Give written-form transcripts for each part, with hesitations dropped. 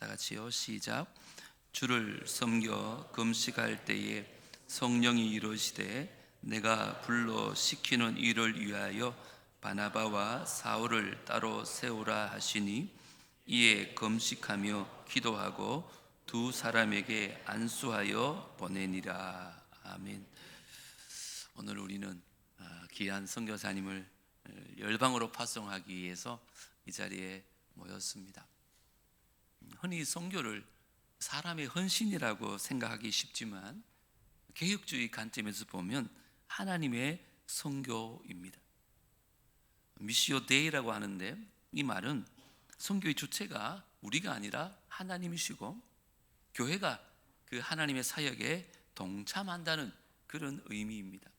다 같이요. 시작. 주를 섬겨 금식할 때에 성령이 이르시되 내가 불러 시키는 일을 위하여 바나바와 사울을 따로 세우라 하시니 이에 금식하며 기도하고 두 사람에게 안수하여 보내니라. 아멘. 오늘 우리는 귀한 선교사님을 열방으로 파송하기 위해서 이 자리에 모였습니다. 흔히 선교를 사람의 헌신이라고 생각하기 쉽지만 개혁주의 관점에서 보면 하나님의 선교입니다. 미시오 데이라고 하는데 이 말은 선교의 주체가 우리가 아니라 하나님이시고 교회가 그 하나님의 사역에 동참한다는 그런 의미입니다.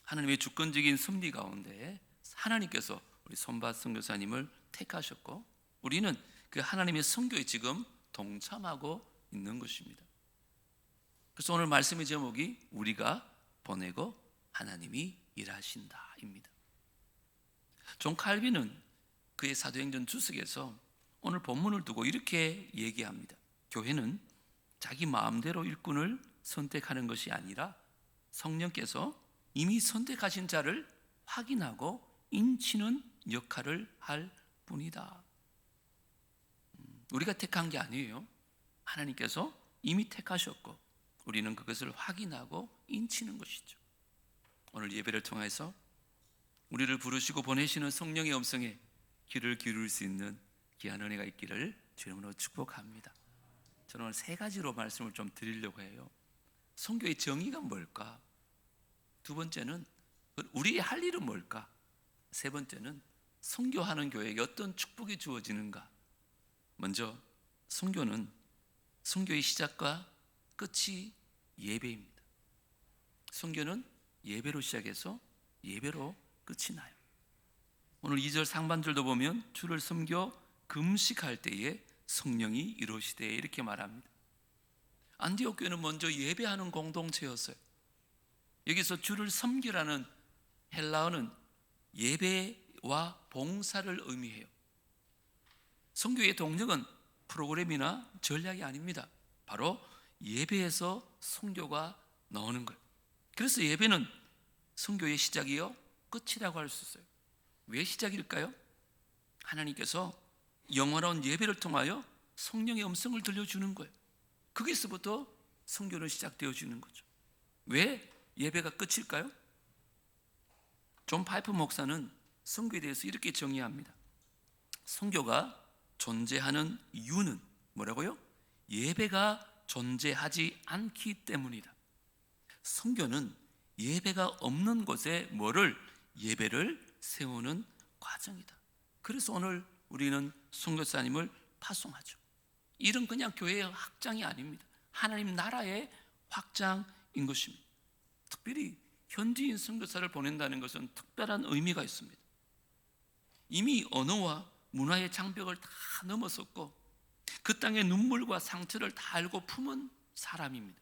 하나님의 주권적인 섭리 가운데 하나님께서 우리 손밭 선교사님을 택하셨고 우리는 그 하나님의 선교에 지금 동참하고 있는 것입니다. 그래서 오늘 말씀의 제목이 우리가 보내고 하나님이 일하신다입니다. 존 칼빈은 그의 사도행전 주석에서 오늘 본문을 두고 이렇게 얘기합니다. 교회는 자기 마음대로 일꾼을 선택하는 것이 아니라 성령께서 이미 선택하신 자를 확인하고 인치는 역할을 할 뿐이다. 우리가 택한 게 아니에요. 하나님께서 이미 택하셨고 우리는 그것을 확인하고 인치는 것이죠. 오늘 예배를 통해서 우리를 부르시고 보내시는 성령의 음성에 귀를 기울일 수 있는 귀한 은혜가 있기를 주님으로 축복합니다. 저는 오늘 세 가지로 말씀을 좀 드리려고 해요. 선교의 정의가 뭘까? 두 번째는 우리의 할 일은 뭘까? 세 번째는 선교하는 교회에게 어떤 축복이 주어지는가? 먼저 선교는 선교의 시작과 끝이 예배입니다. 선교는 예배로 시작해서 예배로 끝이 나요. 오늘 2절 상반절도 보면 주를 섬겨 금식할 때에 성령이 이루시되 이렇게 말합니다. 안디옥 교회는 먼저 예배하는 공동체였어요. 여기서 주를 섬기라는 헬라어는 예배와 봉사를 의미해요. 선교의 동력은 프로그램이나 전략이 아닙니다. 바로 예배에서 선교가 나오는 거예요. 그래서 예배는 선교의 시작이요 끝이라고 할 수 있어요. 왜 시작일까요? 하나님께서 영원한 예배를 통하여 성령의 음성을 들려주는 거예요. 거기서부터 선교는 시작되어지는 거죠. 왜 예배가 끝일까요? 존 파이프 목사는 선교에 대해서 이렇게 정의합니다. 선교가 존재하는 이유는 뭐라고요? 예배가 존재하지 않기 때문이다. 선교는 예배가 없는 곳에 예배를 세우는 과정이다. 그래서 오늘 우리는 선교사님을 파송하죠. 이런 그냥 교회의 확장이 아닙니다. 하나님 나라의 확장인 것입니다. 특별히 현지인 선교사를 보낸다는 것은 특별한 의미가 있습니다. 이미 언어와 문화의 장벽을 다 넘어섰고 그 땅의 눈물과 상처를 다 알고 품은 사람입니다.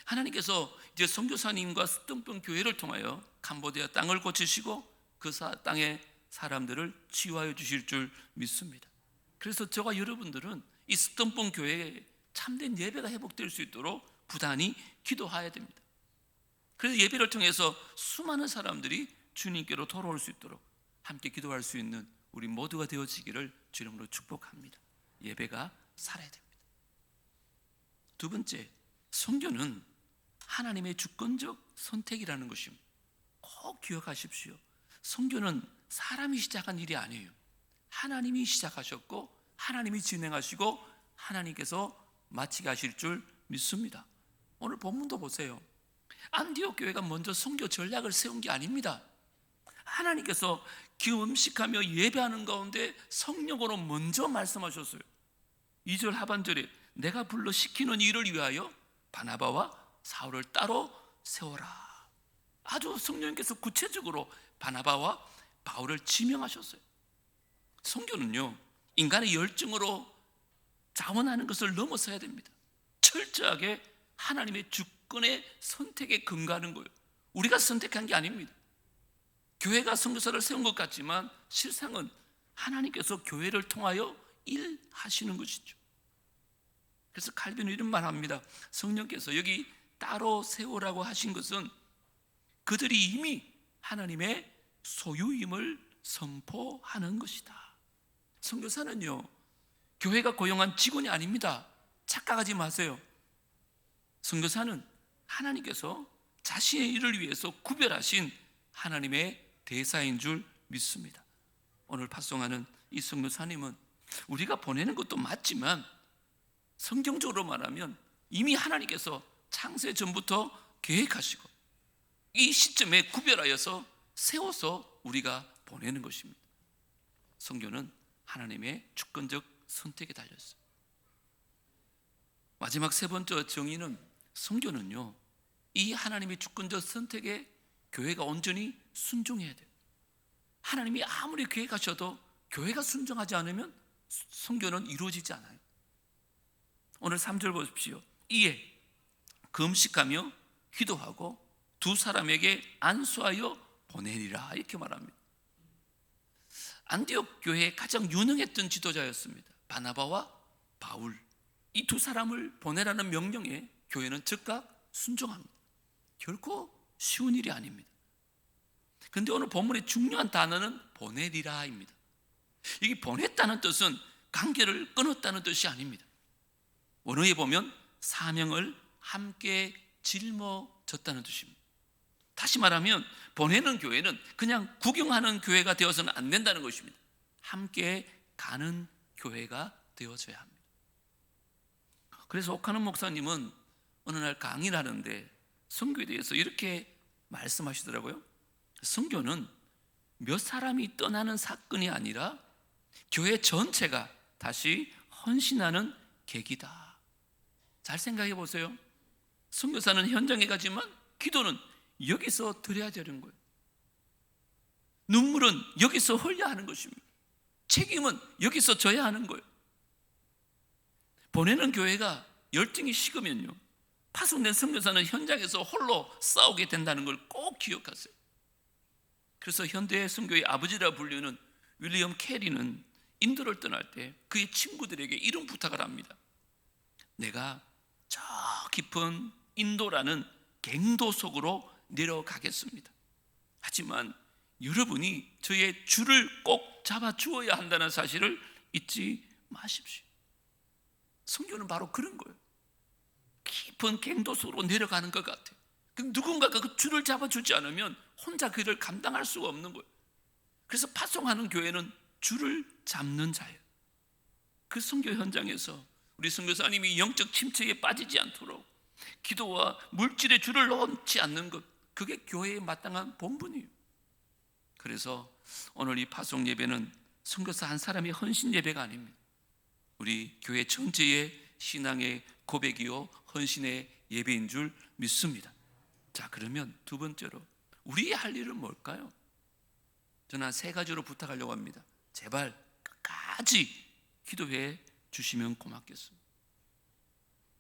하나님께서 이제 선교사님과 스tongbong 교회를 통하여 캄보디아 땅을 고치시고 그 땅의 사람들을 치유하여 주실 줄 믿습니다. 그래서 저와 여러분들은 이 스tongbong 교회에 참된 예배가 회복될 수 있도록 부단히 기도해야 됩니다. 그래서 예배를 통해서 수많은 사람들이 주님께로 돌아올 수 있도록 함께 기도할 수 있는 우리 모두가 되어지기를 주님으로 축복합니다. 예배가 살아야 됩니다. 두 번째, 선교는 하나님의 주권적 선택이라는 것입니다. 꼭 기억하십시오. 선교는 사람이 시작한 일이 아니에요. 하나님이 시작하셨고 하나님이 진행하시고 하나님께서 마치게 하실 줄 믿습니다. 오늘 본문도 보세요. 안디옥 교회가 먼저 선교 전략을 세운 게 아닙니다. 하나님께서 금식하며 예배하는 가운데 성령으로 먼저 말씀하셨어요. 2절 하반절에 내가 불러 시키는 일을 위하여 바나바와 사울을 따로 세워라. 아주 성령님께서 구체적으로 바나바와 바울을 지명하셨어요. 선교는요 인간의 열정으로 자원하는 것을 넘어서야 됩니다. 철저하게 하나님의 주권의 선택에 근거하는 거예요. 우리가 선택한 게 아닙니다. 교회가 선교사를 세운 것 같지만 실상은 하나님께서 교회를 통하여 일하시는 것이죠. 그래서 칼빈은 이런 말 합니다. 성령께서 여기 따로 세우라고 하신 것은 그들이 이미 하나님의 소유임을 선포하는 것이다. 선교사는요, 교회가 고용한 직원이 아닙니다. 착각하지 마세요. 선교사는 하나님께서 자신의 일을 위해서 구별하신 하나님의 대사인 줄 믿습니다. 오늘 파송하는 이 선교사님은 우리가 보내는 것도 맞지만 성경적으로 말하면 이미 하나님께서 창세 전부터 계획하시고 이 시점에 구별하여서 세워서 우리가 보내는 것입니다. 선교는 하나님의 주권적 선택에 달렸어요. 마지막 세 번째 정의는 선교는요, 이 하나님의 주권적 선택에 교회가 온전히 순종해야 돼요. 하나님이 아무리 계획하셔도 교회가 순종하지 않으면 선교는 이루어지지 않아요. 오늘 3절 보십시오. 이에 금식하며 기도하고 두 사람에게 안수하여 보내리라, 이렇게 말합니다. 안디옥 교회의 가장 유능했던 지도자였습니다. 바나바와 바울, 이 두 사람을 보내라는 명령에 교회는 즉각 순종합니다. 결코 쉬운 일이 아닙니다. 그런데 오늘 본문의 중요한 단어는 보내리라입니다. 이게 보냈다는 뜻은 관계를 끊었다는 뜻이 아닙니다. 원어에 보면 사명을 함께 짊어졌다는 뜻입니다. 다시 말하면 보내는 교회는 그냥 구경하는 교회가 되어서는 안 된다는 것입니다. 함께 가는 교회가 되어져야 합니다. 그래서 오카노 목사님은 어느 날 강의를 하는데 선교에 대해서 이렇게 말씀하시더라고요. 선교는 몇 사람이 떠나는 사건이 아니라 교회 전체가 다시 헌신하는 계기다. 잘 생각해 보세요. 선교사는 현장에 가지만 기도는 여기서 드려야 되는 거예요. 눈물은 여기서 흘려야 하는 것입니다. 책임은 여기서 져야 하는 거예요. 보내는 교회가 열정이 식으면요, 파송된 선교사는 현장에서 홀로 싸우게 된다는 걸 꼭 기억하세요. 그래서 현대 선교의 아버지라 불리는 윌리엄 캐리는 인도를 떠날 때 그의 친구들에게 이런 부탁을 합니다. 내가 저 깊은 인도라는 갱도 속으로 내려가겠습니다. 하지만 여러분이 저의 줄을 꼭 잡아 주어야 한다는 사실을 잊지 마십시오. 선교는 바로 그런 거예요. 깊은 갱도 속으로 내려가는 것 같아요. 누군가가 그 줄을 잡아주지 않으면 혼자 그 일을 감당할 수가 없는 거예요. 그래서 파송하는 교회는 줄을 잡는 자예요. 그 선교 현장에서 우리 선교사님이 영적 침체에 빠지지 않도록 기도와 물질의 줄을 놓지 않는 것, 그게 교회에 마땅한 본분이에요. 그래서 오늘 이 파송 예배는 선교사 한 사람의 헌신 예배가 아닙니다. 우리 교회 전체의 신앙의 고백이요 헌신의 예배인 줄 믿습니다. 자, 그러면 두 번째로 우리 할 일은 뭘까요? 저는 한 세 가지로 부탁하려고 합니다. 제발 끝까지 기도해 주시면 고맙겠습니다.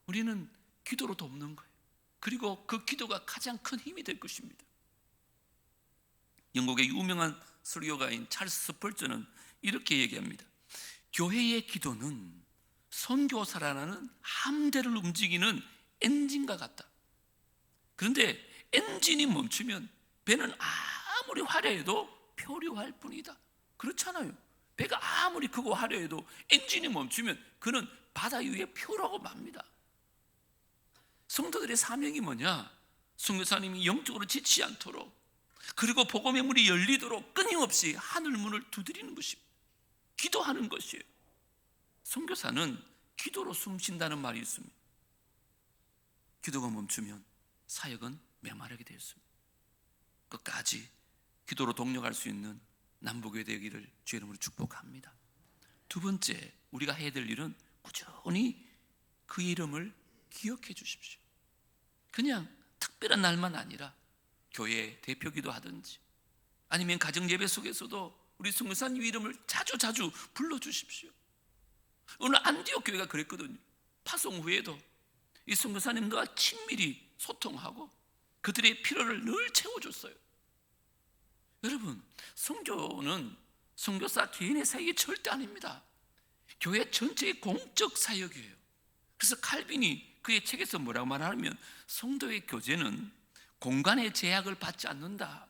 우리는 기도로 돕는 거예요. 그리고 그 기도가 가장 큰 힘이 될 것입니다. 영국의 유명한 설교가인 찰스 스펄전은 이렇게 얘기합니다. 교회의 기도는 선교사라는 함대를 움직이는 엔진과 같다. 그런데 엔진이 멈추면 배는 아무리 화려해도 표류할 뿐이다. 그렇잖아요. 배가 아무리 크고 화려해도 엔진이 멈추면 그는 바다 위에 표라고 맙니다. 성도들의 사명이 뭐냐? 선교사님이 영적으로 지치지 않도록, 그리고 복음의 문이 열리도록 끊임없이 하늘 문을 두드리는 것입니다. 기도하는 것이에요. 선교사는 기도로 숨쉰다는 말이 있습니다. 기도가 멈추면 사역은 메마르게 되었습니다. 끝까지 기도로 동력할 수 있는 남북교회 되기를 주의 이름으로 축복합니다. 두 번째, 우리가 해야 될 일은 꾸준히 그 이름을 기억해 주십시오. 그냥 특별한 날만 아니라 교회 대표기도 하든지 아니면 가정 예배 속에서도 우리 선교사님 이름을 자주 불러주십시오. 오늘 안디옥 교회가 그랬거든요. 파송 후에도 이 선교사님과 친밀히 소통하고 그들의 필요를 늘 채워줬어요. 여러분, 선교는 선교사 개인의 사역이 절대 아닙니다. 교회 전체의 공적 사역이에요. 그래서 칼빈이 그의 책에서 뭐라고 말하냐면 성도의 교제는 공간의 제약을 받지 않는다.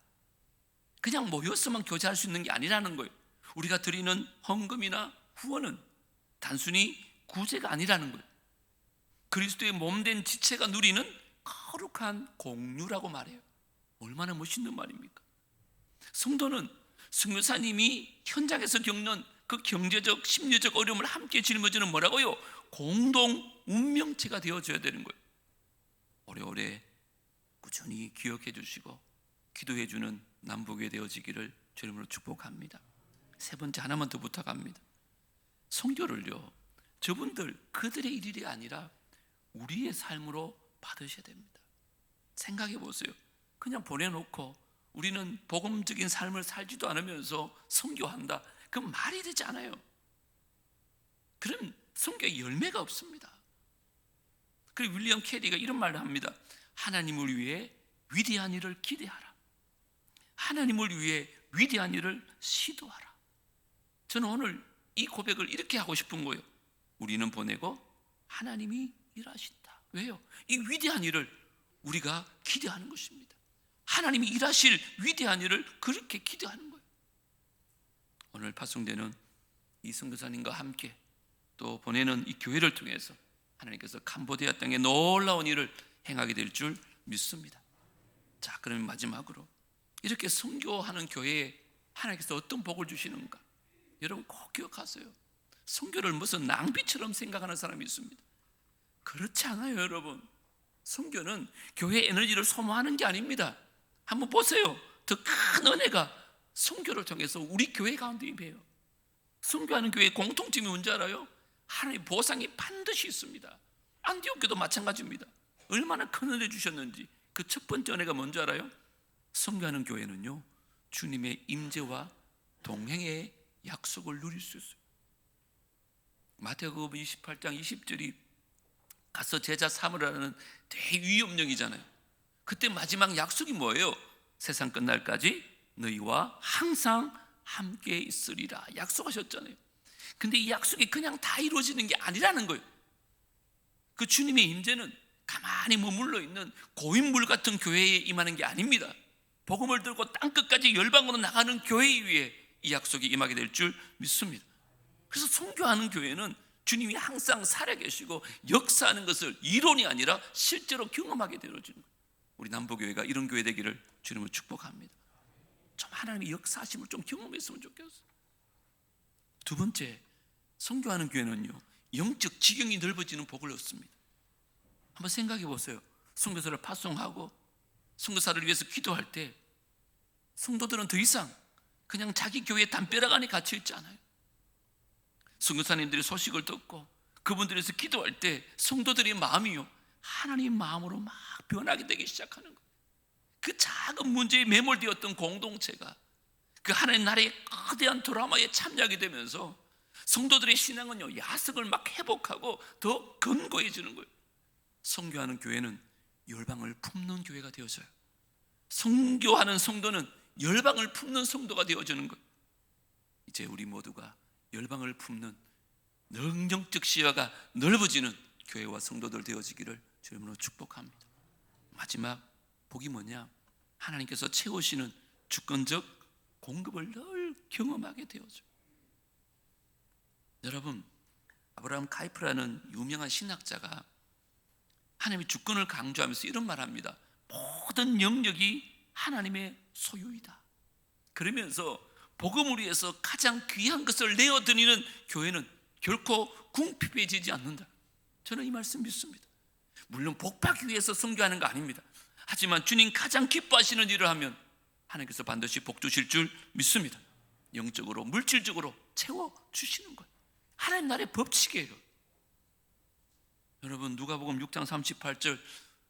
그냥 모여서만 교제할 수 있는 게 아니라는 거예요. 우리가 드리는 헌금이나 후원은 단순히 구제가 아니라는 거예요. 그리스도의 몸된 지체가 누리는 거룩한 공유라고 말해요. 얼마나 멋있는 말입니까? 성도는 선교사님이 현장에서 겪는 그 경제적, 심리적 어려움을 함께 짊어지는 뭐라고요? 공동 운명체가 되어줘야 되는 거예요. 오래오래 꾸준히 기억해 주시고 기도해 주는 남북에 되어지기를 주님으로 축복합니다. 세 번째 하나만 더 부탁합니다. 선교를요, 저분들 그들의 일이 아니라 우리의 삶으로 받으셔야 됩니다. 생각해 보세요. 그냥 보내놓고 우리는 복음적인 삶을 살지도 않으면서 선교한다. 그건 말이 되지 않아요. 그럼 선교의 열매가 없습니다. 그리고 윌리엄 캐리가 이런 말을 합니다. 하나님을 위해 위대한 일을 기대하라. 하나님을 위해 위대한 일을 시도하라. 저는 오늘 이 고백을 이렇게 하고 싶은 거예요. 우리는 보내고 하나님이 일하신다. 왜요? 이 위대한 일을 우리가 기대하는 것입니다. 하나님이 일하실 위대한 일을 그렇게 기대하는 거예요. 오늘 파송되는 이 선교사님과 함께 또 보내는 이 교회를 통해서 하나님께서 캄보디아 땅에 놀라운 일을 행하게 될 줄 믿습니다. 자, 그러면 마지막으로 이렇게 선교하는 교회에 하나님께서 어떤 복을 주시는가? 여러분 꼭 기억하세요. 선교를 무슨 낭비처럼 생각하는 사람이 있습니다. 그렇지 않아요, 여러분. 선교는 교회 에너지를 소모하는 게 아닙니다. 한번 보세요. 더 큰 은혜가 선교를 통해서 우리 교회 가운데 임해요. 선교하는 교회의 공통점이 뭔지 알아요? 하나님의 보상이 반드시 있습니다. 안디옥 교도 마찬가지입니다. 얼마나 큰 은혜 주셨는지. 그 첫 번째 은혜가 뭔지 알아요? 선교하는 교회는요, 주님의 임재와 동행의 약속을 누릴 수 있어요. 마태복음 28장 20절이 가서 제자 삼으라는 대위협령이잖아요. 그때 마지막 약속이 뭐예요? 세상 끝날까지 너희와 항상 함께 있으리라 약속하셨잖아요. 근데 이 약속이 그냥 다 이루어지는 게 아니라는 거예요. 그 주님의 임재는 가만히 머물러 있는 고인물 같은 교회에 임하는 게 아닙니다. 복음을 들고 땅끝까지 열방으로 나가는 교회 위에 이 약속이 임하게 될 줄 믿습니다. 그래서 선교하는 교회는 주님이 항상 살아계시고 역사하는 것을 이론이 아니라 실제로 경험하게 되어지는 거예요. 우리 남부교회가 이런 교회 되기를 주님을 축복합니다. 좀 하나님의 역사하심을 좀 경험했으면 좋겠어요. 두 번째, 선교하는 교회는요, 영적 지경이 넓어지는 복을 얻습니다. 한번 생각해 보세요. 선교사를 파송하고 선교사를 위해서 기도할 때 성도들은 더 이상 그냥 자기 교회 담벼락 안에 갇혀 있지 않아요. 선교사님들의 소식을 듣고 그분들에서 기도할 때 성도들의 마음이요, 하나님 마음으로 막 변하게 되기 시작하는 거예요. 그 작은 문제에 매몰되었던 공동체가 그 하나님 나라의 거대한 드라마에 참여하게 되면서 성도들의 신앙은요, 야성을 막 회복하고 더 견고해지는 거예요. 선교하는 교회는 열방을 품는 교회가 되어져요. 선교하는 성도는 열방을 품는 성도가 되어지는 거예요. 이제 우리 모두가 열방을 품는 능력적 시야가 넓어지는 교회와 성도들 되어지기를 주님으로 축복합니다. 마지막 복이 뭐냐? 하나님께서 채우시는 주권적 공급을 늘 경험하게 되어져요. 여러분, 아브라함 카이프라는 유명한 신학자가 하나님의 주권을 강조하면서 이런 말을 합니다. 모든 영역이 하나님의 소유이다. 그러면서 복음을 위해서 가장 귀한 것을 내어드리는 교회는 결코 궁핍해지지 않는다. 저는 이 말씀 믿습니다. 물론 복받기 위해서 선교하는 거 아닙니다. 하지만 주님 가장 기뻐하시는 일을 하면 하나님께서 반드시 복 주실 줄 믿습니다. 영적으로 물질적으로 채워주시는 거예요. 하나님 나라의 법칙이에요. 여러분, 누가복음 6장 38절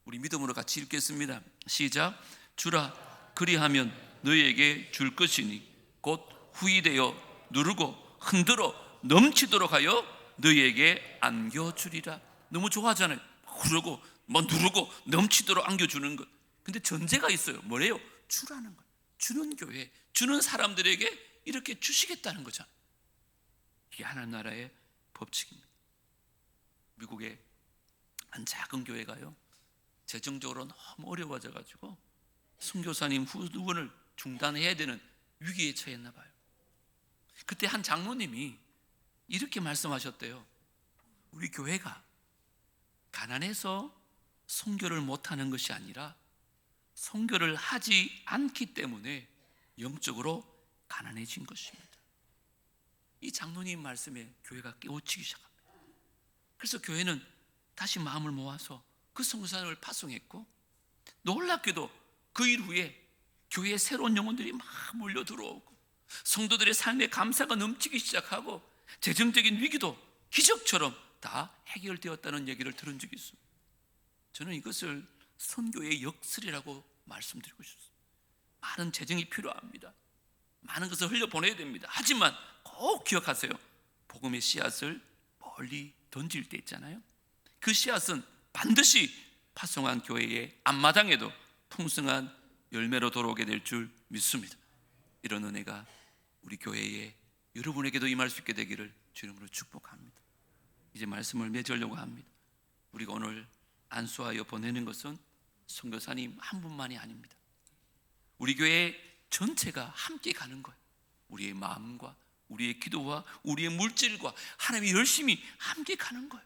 우리 믿음으로 같이 읽겠습니다. 시작. 주라 그리하면 너희에게 줄 것이니 곧 후히되어 누르고 흔들어 넘치도록 하여 너희에게 안겨주리라. 너무 좋아하잖아요. 그러고 누르고 넘치도록 안겨주는 것. 근데 전제가 있어요. 뭐래요? 주라는 것. 주는 교회, 주는 사람들에게 이렇게 주시겠다는 거죠. 이게 하나님 나라의 법칙입니다. 미국의 한 작은 교회가요, 재정적으로 너무 어려워져 가지고 선교사님 후원을 중단해야 되는 위기에 처했나 봐요. 그때 한 장로님이 이렇게 말씀하셨대요. 우리 교회가 가난해서 선교를 못하는 것이 아니라 선교를 하지 않기 때문에 영적으로 가난해진 것입니다. 이 장로님 말씀에 교회가 깨우치기 시작합니다. 그래서 교회는 다시 마음을 모아서 그 선교사님을 파송했고, 놀랍게도 그 일 후에 교회에 새로운 영혼들이 막 몰려 들어오고 성도들의 삶에 감사가 넘치기 시작하고 재정적인 위기도 기적처럼 다 해결되었다는 얘기를 들은 적이 있습니다. 저는 이것을 선교의 역설이라고 말씀드리고 싶습니다. 많은 재정이 필요합니다. 많은 것을 흘려보내야 됩니다. 하지만 꼭 기억하세요. 복음의 씨앗을 멀리 던질 때 있잖아요. 그 씨앗은 반드시 파송한 교회의 앞마당에도 풍성한 열매로 돌아오게 될 줄 믿습니다. 이런 은혜가 우리 교회에 여러분에게도 임할 수 있게 되기를 주 이름으로 축복합니다. 이제 말씀을 맺으려고 합니다. 우리가 오늘 안수하여 보내는 것은 선교사님 한 분만이 아닙니다. 우리 교회 전체가 함께 가는 거예요. 우리의 마음과 우리의 기도와 우리의 물질과 하나님이 열심히 함께 가는 거예요.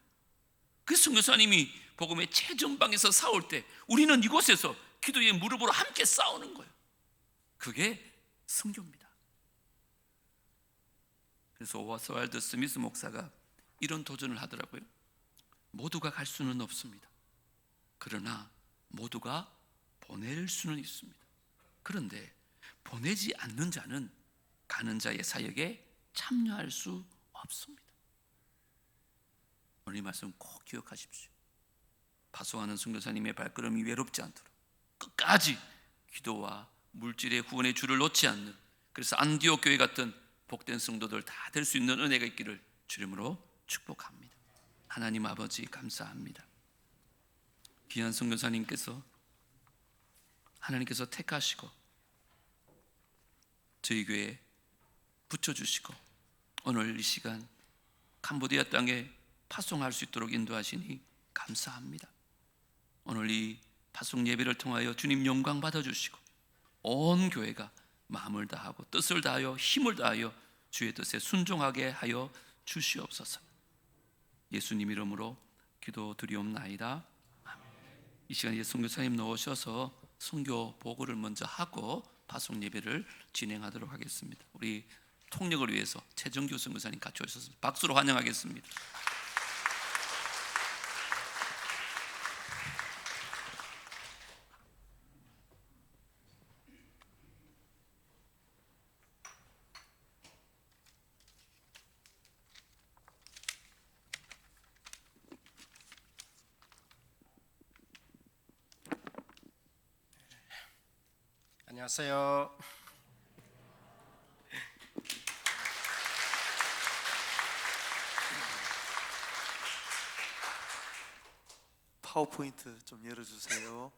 그 선교사님이 복음의 최전방에서 싸울 때 우리는 이곳에서 기도의 무릎으로 함께 싸우는 거예요. 그게 선교입니다. 그래서 오스왈드 스미스 목사가 이런 도전을 하더라고요. 모두가 갈 수는 없습니다. 그러나 모두가 보낼 수는 있습니다. 그런데 보내지 않는 자는 가는 자의 사역에 참여할 수 없습니다. 오늘 이 말씀 꼭 기억하십시오. 파송하는 선교사님의 발걸음이 외롭지 않도록 끝까지 기도와 물질의 후원의 줄을 놓지 않는, 그래서 안디옥 교회 같은 복된 성도들 다 될 수 있는 은혜가 있기를 주 이름으로 축복합니다. 하나님 아버지 감사합니다. 귀한 선교사님께서 하나님께서 택하시고 저희 교회에 붙여주시고 오늘 이 시간 캄보디아 땅에 파송할 수 있도록 인도하시니 감사합니다. 오늘 이 파송 예배를 통하여 주님 영광 받아주시고 온 교회가 마음을 다하고 뜻을 다하여 힘을 다하여 주의 뜻에 순종하게 하여 주시옵소서. 예수님 이름으로 기도드리옵나이다. 아멘. 이 시간에 선교사님 나오셔서 선교 보고를 먼저 하고 파송 예배를 진행하도록 하겠습니다. 우리 통역을 위해서 최정규 선교사님 같이 오셔서 박수로 환영하겠습니다. 안녕하세요. 파워포인트 좀 열어주세요.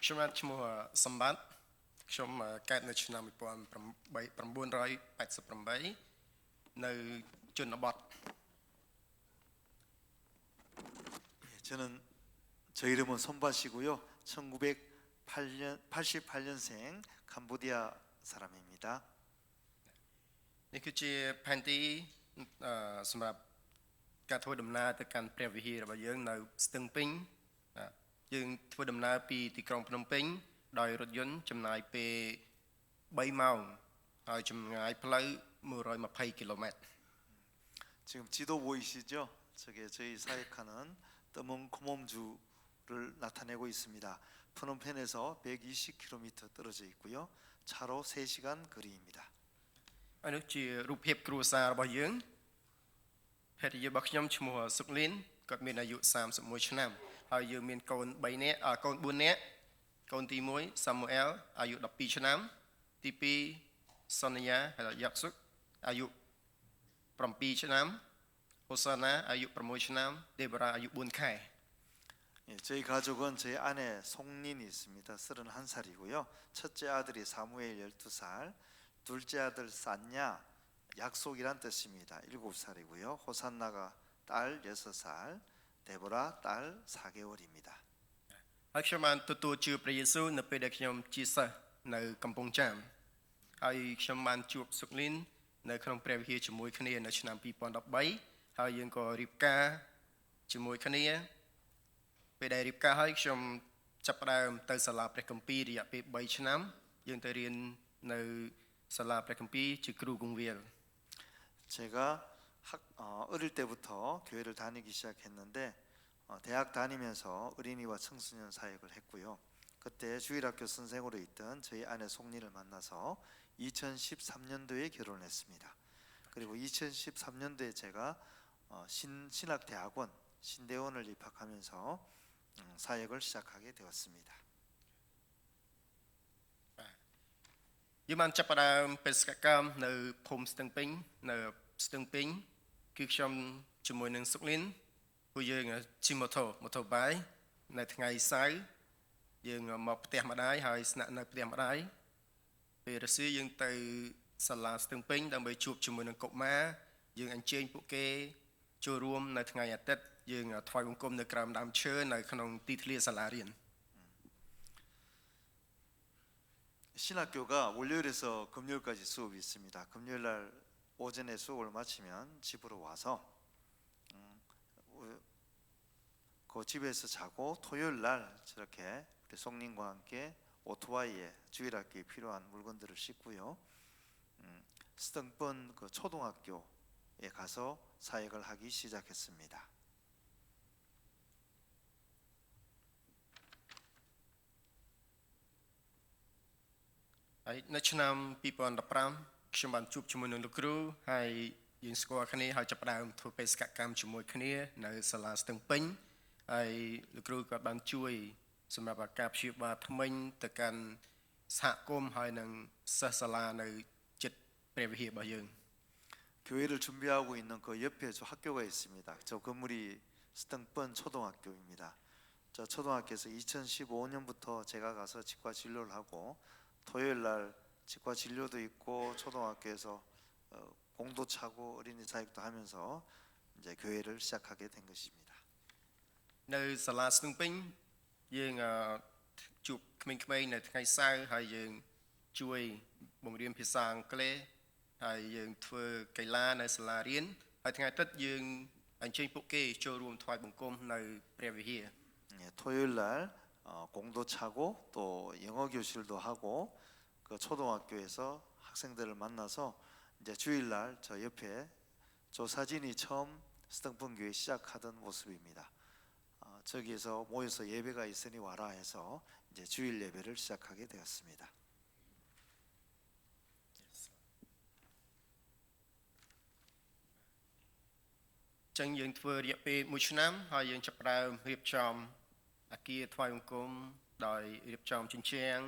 ខ្ញុំឈ្មោះសម្បត្តិខ្ញុំកើតនៅឆ្នាំ1988នៅជនបទ 저는 저 이름은 손밭이고요. 1988년생 캄보디아 사람입니다. នេះគឺជាផែនទីសម្រាប់ការធ្វើដំណើរទៅកាន់ព្រះវិហាររបស់យើងនៅស្ទឹងពេញ យើងធ្វើដំណើរពីទីក្រុងភ្នំពេញដោយរថយន្តចំណាយពេល3ម៉ោងហើយចម្ងាយផ្លូវ120 km. 지금 지도 보이시죠? 저게 저희 사역하는 떠문 코몸주를 나타내고 있습니다. 프놈펜에서 120km 떨어져 있고요. 차로 3시간 거리입니다. ហើយនេះជារូបភាពគ្រួសាររបស់យើងភរិយារបស់ខ្ញុំឈ្មោះសុកលីនគាត់មានអាយុ31ឆ្នាំហើយយើងមានកូន3នាក់កូន4នាក់កូនទី1សាមូអែលអាយុ12ឆ្នាំទី2សូនីយ៉ាហើយយ៉ាក់សុកអាយុ7ឆ្នាំអូសាណាអាយុ6ឆ្នាំដេបូរ៉ាអាយុ4ខែ 저희 가족은 저희 아내 송린이 있습니다. 31살이고요. 첫째 아들이 사무엘 12살, 둘째 아들 산냐 약속이란 뜻입니다. 7살이고요. 호산나가 딸 6살, 데보라 딸 4개월입니다. ហើយខ្ញុំបានទទួលជឿព្រះយេស៊ូវនៅពេលដែលខ្ញុំជាសិស្សនៅកំពង់ចាមហើយខ្ញុំបានជួបសុកលីននៅក្នុងព្រះវិហារជាមួយគ្នានៅឆ្នាំ2013ហើយយើងក៏រៀបការជាមួយគ្នាពេលដែលរៀបការហើយខ្ញុំចាប់ផ្ដើមទៅសាលាព្រះគម្ពីររយៈពេល3ឆ្នាំយើងទៅរៀននៅសាលាព្រះគម្ពីរជាគ្រូគង្វាល 제가 어릴 때부터 교회를 다니기 시작했는데 대학 다니면서 어린이와 청소년 사역을 했고요. 그때 주일학교 선생으로 있던 저희 아내 송리를 만나서 2013년도에 결혼을 했습니다. 그리고 2013년도에 제가 신학대학원 신대원을 입학하면서 사역을 시작하게 되었습니다. យើងបានចាប់ផ្ដើមបេសកកម្មនៅភូមិស្ទឹងពេញនៅស្ទឹងពេញគឺខ្ញុំជាមួយនឹងសុកលីនពួកយើងជិះម៉ូតូបាយនៅថ្ងៃសៅរ៍យើងមកផ្ទះម្ដាយហើយស្នាក់នៅផ្ទះម្ដាយពេលរសៀលយើងទៅសាលាស្ទឹងពេញដើម្បីជួបជាមួយនឹងកុមារយើងអញ្ជើញពួកគេចូលរួមនៅថ្ងៃអាទិត្យយើងថ្វាយបង្គំនៅក្រោមដើមឈើនៅក្នុងទីធ្លាសាលារៀន 신학교가 월요일에서 금요일까지 수업이 있습니다. 금요일 날 오전에 수업을 마치면 집으로 와서 그 집에서 자고 토요일 날 저렇게 우리 송님과 함께 오토바이에 주일학교에 필요한 물건들을 싣고요. 스등번 그 초등학교에 가서 사역을 하기 시작했습니다.ហើយនៅឆ្នាំ2015ខ្ញុំបានជួបជាមួយនឹងលោកគ្រូហើយយើងស្គាល់គ្នាហើយចាប់ផ្ដើមធ្វើបេសកកម្មជាមួយគ្នានៅសាលាស្ទឹងពេញហើយលោកគ្រូក៏បានជួយសម្រាប់ការព្យាបាលថ្មិញទៅកាន់សហគមន៍ហើយនឹងសិស្សសាលានៅជិតព្រះវិហាររបស់យើង 교회를 준비하고 있는 그 옆에 저 학교가 있습니다. 저 건물이 스등번 초등학교입니다. 저 초등학교에서 2015년부터 제가 가서 치과 진료를 하고 토요일 날 치과 진료도 있고 초등학교에서 공도 차고 어린이 사역도 하면서 이제 교회를 시작하게 된 것입니다. នៅសាលាស្ទឹងពេញយើងជួបក្មេងៗនៅថ្ងៃសៅរ៍ហើយយើងជួយបង្រៀនភាសាអង់គ្លេសហើយយើងធ្វើកីឡានៅសាលារៀនហើយថ្ងៃអាទិត្យយើងអញ្ជើញពួកគេចូលរួមថ្វាយបង្គំនៅព្រះវិហារ 예, 토요일 날 공도 차고 또 영어 교실도 하고 그 초등학교에서 학생들을 만나서 이제 주일 날 저 옆에 조사진이 처음 스등번 교회 시작하던 모습입니다. 저기에서 모여서 예배가 있으니 와라 해서 이제 주일 예배를 시작하게 되었습니다. ចឹងយើងធ្វើរយៈពេល1ឆ្នាំហើយយើងចាប់ផ្ដើមរៀបចំអគារថ្វាយបង្គំដោយរៀបចំជញ្ជាំង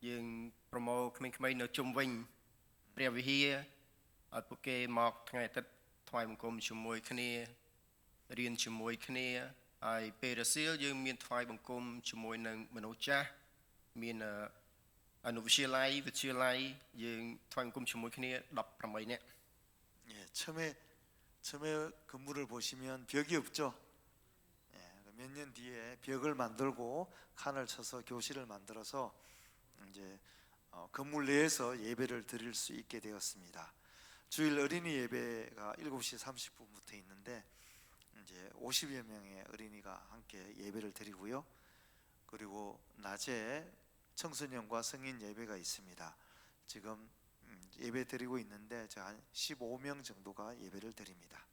យើងប្រមូលក្មេងៗនៅជុំវិញព្រះវិហារឲ្យពួកគេមកថ្ងៃអាទិត្យថ្វាយបង្គំជាមួយគ្នារៀនជាមួយគ្នាហើយពេលរសៀលយើងមានថ្វាយបង្គំជាមួយនឹងមនុស្សចាស់មានអនុវិទ្យាល័យវិទ្យាល័យយើងថ្វាយបង្គំជាមួយគ្នា18នាក់ 예, 처음에 건물을 보시면 벽이 없죠. 예, 몇 년 뒤에 벽을 만들고 칸을 쳐서 교실을 만들어서 이제 건물 내에서 예배를 드릴 수 있게 되었습니다. 주일 어린이 예배가 7시 30분부터 있는데 이제 50여 명의 어린이가 함께 예배를 드리고요. 그리고 낮에 청소년과 성인 예배가 있습니다. 지금 예배 드리고 있는데 한 15명 정도가 예배를 드립니다.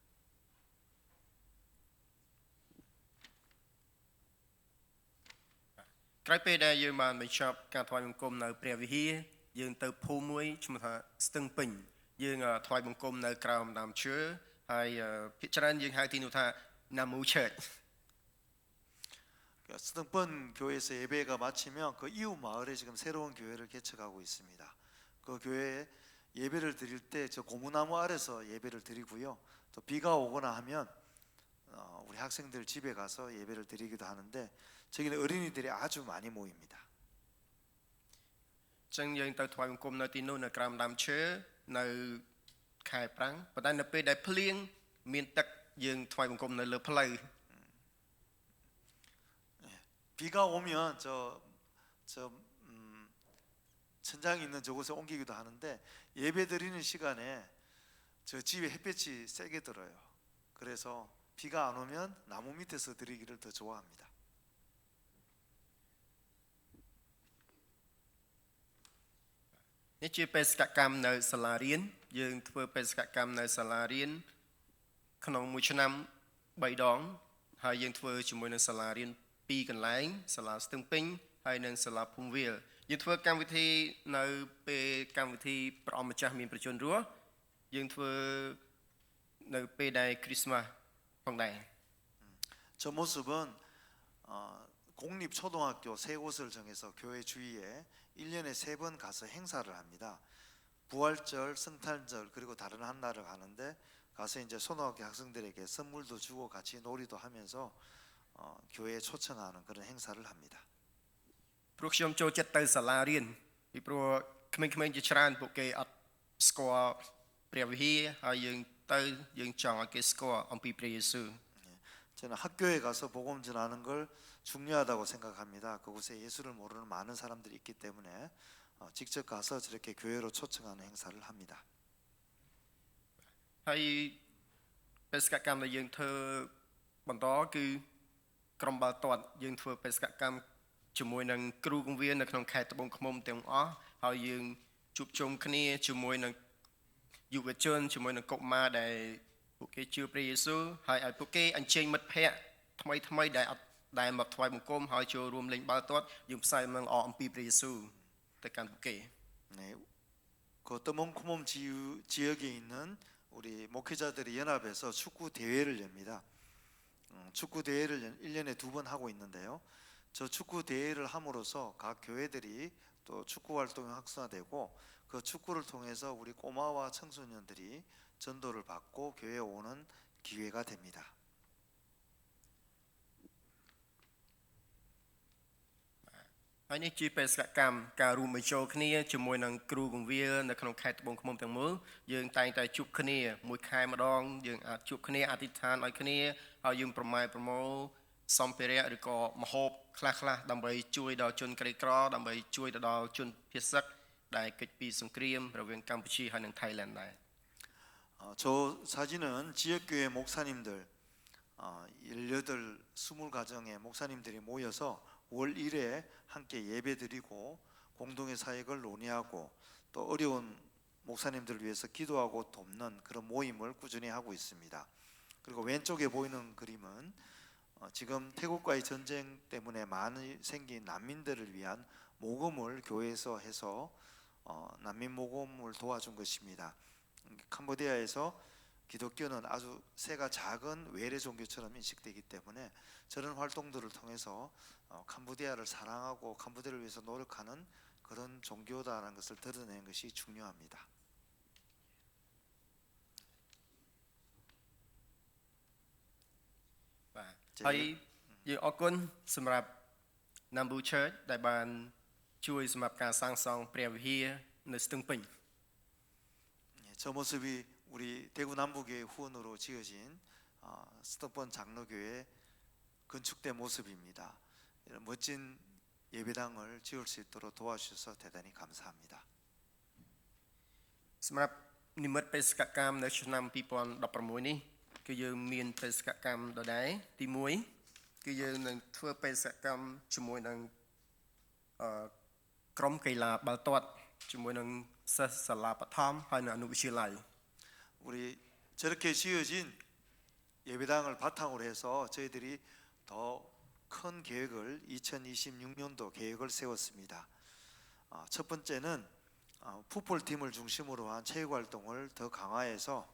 ក្រោយពេលដែលយើងបានបញ្ចប់ការថ្វាយបង្គំនៅព្រះវិហារយើងទៅភូមិមួយឈ្មោះថាស្ទឹងពេញយើងថ្វាយបង្គំនៅក្រោមដើមឈើហើយភាគច្រើនយើងហៅទីនោះថា Namu Church 스등번 교회에서 예배가 마치면 그 이웃 마을에 지금 새로운 교회를 개척하고 있습니다. 그 교회에 예배를 드릴 때 저 고무나무 아래서 예배를 드리고요. 또 비가 오거나 하면 우리 학생들 집에 가서 예배를 드리기도 하는데 저기는 어린이들이 아주 많이 모입니다. ចឹងយើងទៅថ្វាយបង្គំនៅទីនោះនៅក្រោមដើមឈើនៅ ខែប្រាំងប៉ុន្តែនៅពេលដែលភ្លៀងមានទឹកយើងថ្វាយបង្គំនៅលើផ្លូវ 비가 오면 천장이 있는 저곳에 옮기기도 하는데 예배 드리는 시간에 저 집에 햇볕이 세게 들어요. 그래서 비가 안 오면 나무 밑에서 드리기를 더 좋아합니다. នេះជាបេសកកម្មនៅសាលារៀនយើងធ្វើបេសកកម្មនៅសាលារៀនក្នុងមួយឆ្នាំ3ដងហើយយើងធ្វើជាមួយនឹងសាលារៀន2កន្លែងសាលាស្ទឹងពេញហើយនិងសាលាភូមិវាលយើងធ្វើកម្មវិធីនៅពេលកម្មវិធីព្រះអង្គម្ចាស់មានប្រជញ្ញរស់យើងធ្វើនៅពេលដែលគ្រីស្មាស់ផងដែរ 저 모습은 공립초등학교 3곳을 정해서 교회 주위에 1년에 3번 가서 행사를 합니다. 부활절, 성탄절 그리고 다른 한 날을 가는데 가서 이제 초등학교 학생들에게 선물도 주고 같이 놀이도 하면서 교회에 초청하는 그런 행사를 합니다. ព្រោះខ្ញុំចូលចិត្តទៅសាលារៀនពីព្រោះក្មេងៗជាច្រើនពួកគេអត់ស្គាល់ព្រះវិហារហើយយើងទៅយើងចង់ឲ្យគេស្គាល់អំពីព្រះយេស៊ូវ 저는 학교에 가서 복음 전하는 걸 중요하다고 생각합니다. 그곳에 예수를 모르는 많은 사람들이 있기 때문에 직접 가서 저렇게 교회로 초청하는 행사를 합니다. ហើយបេសកកម្មដែលយើងធ្វើបន្តគឺក្រុមបាល់ទាត់យើងធ្វើបេសកកម្មជាមួយនឹងគ្រូគង្វាលនៅក្នុងខេត្តត្បូងឃ្មុំទាំងអស់ហើយយើងជួបជុំគ្នាជាមួយនឹងយុវជនជាមួយនឹងកុមារដែលពួកគេជឿព្រះយេស៊ូវហើយឲ្យពួកគេអញ្ជើញមិត្តភ័ក្តិថ្មីដែលអត់ដែលមកថ្វាយបង្គំហើយចូលរួមលេងបាល់ទាត់យើងផ្សាយអំណងល្អអំពីព្រះយេស៊ូវទៅកាន់ពួកគេ 네, 그 떠몽구몬 지역에 있는 우리 목회자들이 연합해서 축구 대회를 엽니다. 축구 대회를 1년에 2번 하고 있는데요. 저 축구 대회를 함으로써 각 교회들이 또 축구 활동이 활성화되고 그 축구를 통해서 우리 꼬마와 청소년들이 전도를 받고 교회에 오는 기회가 됩니다. ហើយនេះជាបេសកកម្មការរួមបញ្ចូលគ្នាជាមួយនឹងគ្រូគង្វាលនៅក្នុងខេត្តត្បូងឃ្មុំទាំងមូលយើងតែងតែជួបគ្នាមួយខែម្ដងយើងអាចជួបគ្នាអធិដ្ឋានឲ្យគ្នាហើយយើងប្រម៉ែប្រមូលសម្ភារៈឬក៏ម្ហូបខ្លះៗដើម្បីជួយដល់ជនក្រីក្រដើម្បីជួយទៅដល់ជនភៀសសឹកដែលគេចពីសង្គ្រាមរវាងកម្ពុជាហើយនិងថៃឡែនដែរ 저 사진은 지역교회 목사님들 18, 20가정의 목사님들이 모여서 월 1회 함께 예배드리고 공동의 사역을 논의하고 또 어려운 목사님들을 위해서 기도하고 돕는 그런 모임을 꾸준히 하고 있습니다. 그리고 왼쪽에 보이는 그림은 지금 태국과의 전쟁 때문에 많이 생긴 난민들을 위한 모금을 교회에서 해서 난민 모금을 도와준 것입니다. 캄보디아에서 기독교는 아주 새가 작은 외래 종교처럼 인식되기 때문에 저런 활동들을 통해서 캄보디아를 사랑하고 캄보디아를 위해서 노력하는 그런 종교다라는 것을 드러내는 것이 중요합니다. បាទហើយយើងអរគុណសម្រាប់ Nambu Church ដែលបានជួយសម្រាប់ការសាងសង់ព្រះវិហារនៅស្ទឹងពេញ 저 모습이 우리 대구 남부교회 후원으로 지어진 스토번 장로교회 건축된 모습입니다. 이런 멋진 예배당을 지을 수 있도록 도와주셔서 대단히 감사합니다. សម្រាប់និមិត្តបេសកកម្មនៅឆ្នាំ2016នេះគឺយើងមានបេសកកម្មដដែលទី1គឺយើងនឹងធ្វើបេសកកម្មជាមួយនឹងក្រុមកីឡាបាល់ទាត់ជាមួយនឹងសិស្សសាលាបឋមហើយនៅអនុវិទ្យាល័យ 우리 저렇게 지어진 예배당을 바탕으로 해서 저희들이 더 큰 계획을 2026년도 계획을 세웠습니다. 첫 번째는 풋볼팀을 중심으로 한 체육활동을 더 강화해서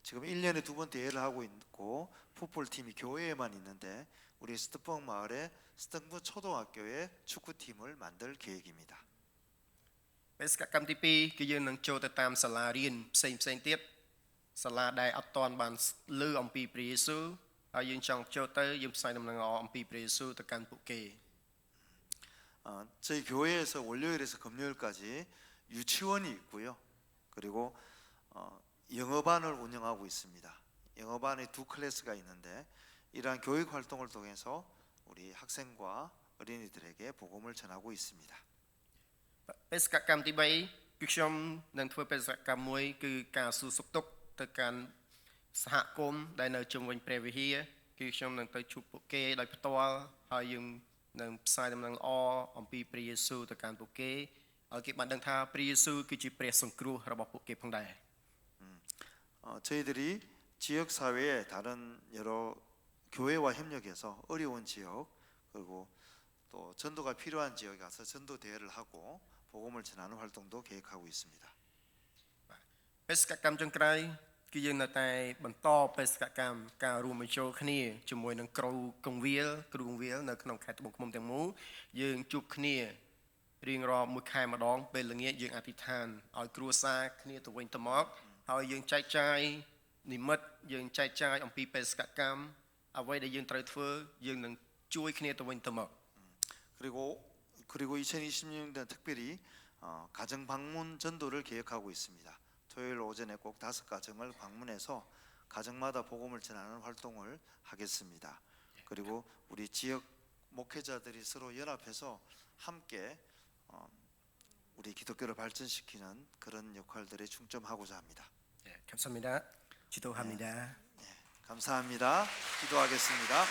지금 1년에 2번 대회를 하고 있고 풋볼팀이 교회에만 있는데 우리 스트펑 마을에 스트펑 초등학교에 축구팀을 만들 계획입니다. បេសកកម្មទី2គឺយើងនឹងចូលទៅតាមសាលារៀនផ្សេងទៀតសាលាដែលអត់ទាន់បានលើអំពីព្រះយេស៊ូវហើយយើងចង់ចូលទៅយើងផ្សាយដំណឹងល្អអំពីព្រះយេស៊ូវទៅកាន់ពួកគេ 저희 교회에서 월요일에서 금요일까지 유치원이 있고요. 그리고 영어반을 운영하고 있습니다. 영어반에 두 클래스가 있는데 이러한 교육 활동을 통해서 우리 학생과 어린이들에게 복음을 전하고 있습니다. បេសកកម្មទី3គឺខ្ញុំនឹងធ្វើបេសកកម្មមួយគឺការសួរសុខទុក្ខទៅកាន់សហគមន៍ដែលនៅជុំវិញព្រះវិហារគឺខ្ញុំនឹងទៅជួបពួកគេដោយផ្ទាល់ហើយយើងនឹងផ្សាយដំណឹងល្អអំពីព្រះយេស៊ូវទៅកាន់ពួកគេឲ្យគេបានដឹងថាព្រះយេស៊ូវគឺជាព្រះសង្គ្រោះរបស់ពួកគេផងដែរ 저희들이 지역 사회의 다른 여러 교회와 협력해서 어려운 지역 그리고 또 전도가 필요한 지역에 가서 전도 대회를 하고 복음을 전하는 활동도 계획하고 있습니다. បេសកកម្មចុងក្រោយគឺយើងនៅតែបន្តបេសកកម្មការរួមបញ្ចូលគ្នាជាមួយនឹងគ្រូកងវិលនៅក្នុងខេត្តត្បូងឃ្មុំទាំងមូលយើងជួបគ្នារៀងរាល់មួយខែម្ដងពេលល្ងាចយើងអធិដ្ឋានឲ្យគ្រួសារគ្នាទៅវិញទៅមកហើយយើងចែកចាយនិមិត្តយើងចែកចាយអំពីបេសកកម្មអ្វីដែលយើងត្រូវធ្វើយើងនឹងជួយគ្នាទៅវិញទៅមក 그리고 2026년도에 특별히 가정 방문 전도를 계획하고 있습니다. 토요일 오전에 꼭 5가정을 방문해서 가정마다 복음을 전하는 활동을 하겠습니다. 그리고 우리 지역 목회자들이 서로 연합해서 함께 우리 기독교를 발전시키는 그런 역할들에 중점하고자 합니다. 예, 감사합니다. 기도합니다. 감사합니다. 기도하겠습니다.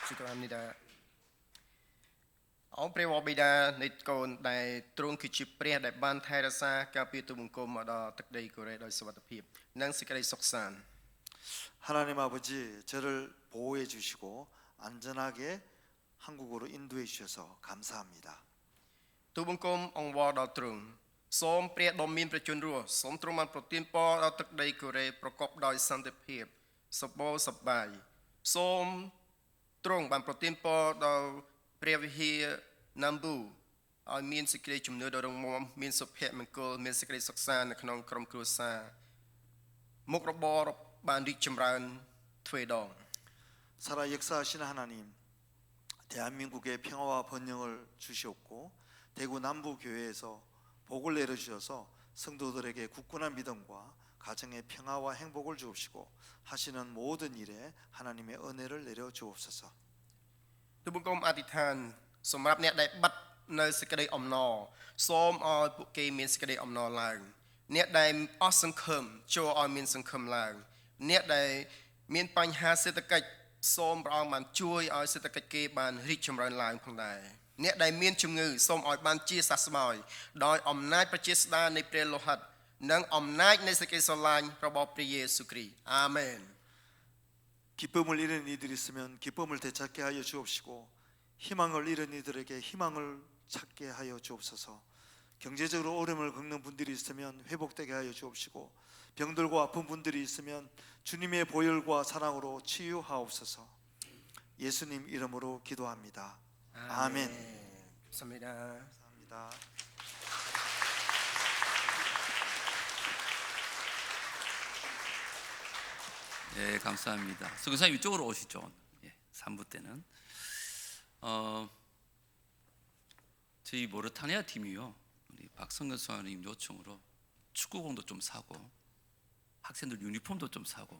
기도합니다. អោព្រះវរបិតានៃកូនដែលទ្រង់គឺជាព្រះដែលបានថែរក្សាការពារទូបង្គំមកដល់ទឹកដីកូរ៉េដោយសុវត្ថិភាពនិងសេចក្តីសុខសាន្ត 하나님 아버지 저를 보호해 주시고 안전하게 한국으로 인도해 주셔서 감사합니다. ទូបង្គំអង្វរដល់ទ្រង់សូមព្រះដ៏មានព្រះជន្មរស់សូមទ្រង់បានប្រទានពរដល់ទឹកដីកូរ៉េប្រកបដោយសន្តិភាពសប្បុរសប្បាយសូមទ្រង់បានប្រទានពរដល់ព្រះវិហារណាំប៊ូឲ្យមានសេចក្តីជំនឿដ៏រឹងមាំមានសុភមង្គលមានសេចក្តីសុខសាន្តនៅក្នុងក្រុមគ្រួសារមុខរបរបានរីកចម្រើនទ្វេដង 살아 역사하시는 하나님 대한민국에 평화와 번영을 주시옵고 대구 남부 교회에서 복을 내려 주셔서 성도들에게 굳건한 믿음과 가정의 평화와 행복을 주옵시고 하시는 모든 일에 하나님의 은혜를 내려 주옵소서. ទូបង្គំអធិដ្ឋានសម្រាប់អ្នកដែលបាត់នៅសេចក្តីអំណរសូមឲ្យពួកគេមានសេចក្តីអំណរឡើងអ្នកដែលអស់សង្ឃឹមចូលឲ្យមានសង្ឃឹមឡើងអ្នកដែលមានបញ្ហាសេដ្ឋកិច្ចសូមព្រះអង្គបានជួយឲ្យសេដ្ឋកិច្ចគេបានរីកចម្រើនឡើងផងដែរអ្នកដែលមានជំងឺសូមឲ្យបានជាសះស្បើយដោយអំណាចព្រះជាស្ដានៃព្រះលោហិតនិងអំណាចនៃសេចក្តីស្រឡាញ់របស់ព្រះយេស៊ូវគ្រីស្ទអាមែន 기쁨을 잃은 이들이 있으면 기쁨을 되찾게 하여 주옵시고 희망을 잃은 이들에게 희망을 찾게 하여 주옵소서. 경제적으로 어려움을 겪는 분들이 있으면 회복되게 하여 주옵시고 병들고 아픈 분들이 있으면 주님의 보혈과 사랑으로 치유하옵소서. 예수님 이름으로 기도합니다. 아멘. 감사합니다. 감사합니다. 예, 감사합니다. 선교사님 이쪽으로 오시죠. 예, 3부 때는 저희 모르타니아 팀이요. 우리 박성근 선생님 요청으로 축구공도 좀 사고 학생들 유니폼도 좀 사고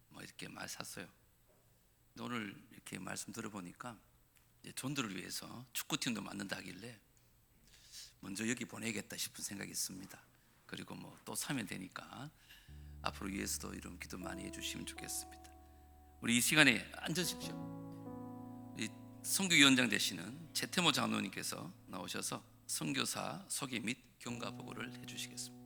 뭐 이렇게 많이 샀어요. 근데 오늘 이렇게 말씀 들어보니까 이제 전도를 위해서 축구팀도 만든다 하길래 먼저 여기 보내겠다 싶은 생각이 있습니다. 그리고 뭐 또 사면 되니까 앞으로 위해서도 이런 기도 많이 해주시면 좋겠습니다. 우리 이 시간에 앉으십시오. 이 선교위원장 되시는 최태모 장로님께서 나오셔서 선교사 소개 및 경과 보고를 해주시겠습니다.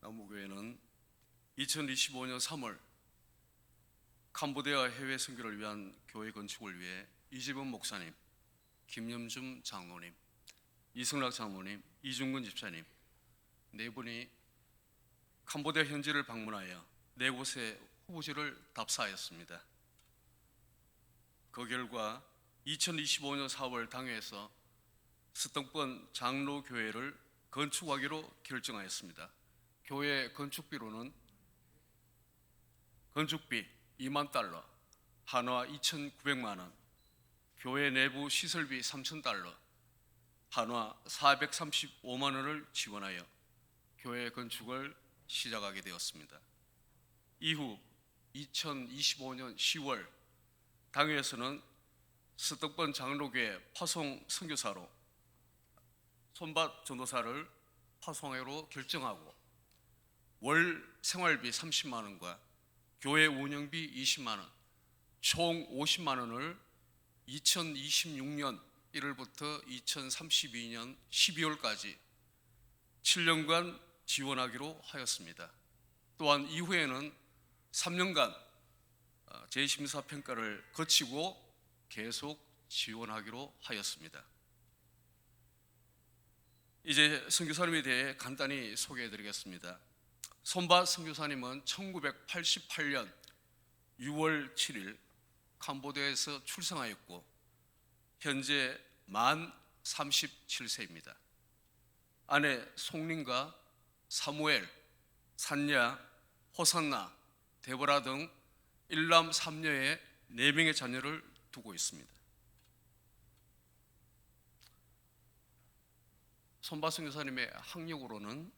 남부교회는 2025년 3월 캄보디아 해외 선교를 위한 교회 건축을 위해 이재범 목사님, 김염중 장로님, 이승락 장모님, 이중근 집사님 네 분이 캄보디아 현지를 방문하여 네 곳의 후보지를 답사하였습니다. 그 결과 2025년 4월 당회에서 스떡번 장로교회를 건축하기로 결정하였습니다. 교회 건축비로는 건축비 2만 달러, 한화 2,900만 원, 교회 내부 시설비 3,000달러, 한화 435만 원을 지원하여 교회 건축을 시작하게 되었습니다. 이후 2025년 10월 당회에서는 스떡번 장로교회 파송 선교사로 손밭 전도사를 파송하기로 결정하고 월 생활비 30만 원과 교회 운영비 20만 원, 총 50만 원을 2026년 1월부터 2032년 12월까지 7년간 지원하기로 하였습니다. 또한 이후에는 3년간 재심사 평가를 거치고 계속 지원하기로 하였습니다. 이제 선교사님에 대해 간단히 소개해 드리겠습니다. 손밭 선교사님은 1988년 6월 7일 캄보디아에서 출생하였고 현재 만 37세입니다. 아내 송린과 사무엘, 산야, 호산나, 데보라 등 일남 3녀의 4명의 자녀를 두고 있습니다. 손밭 선교사님의 학력으로는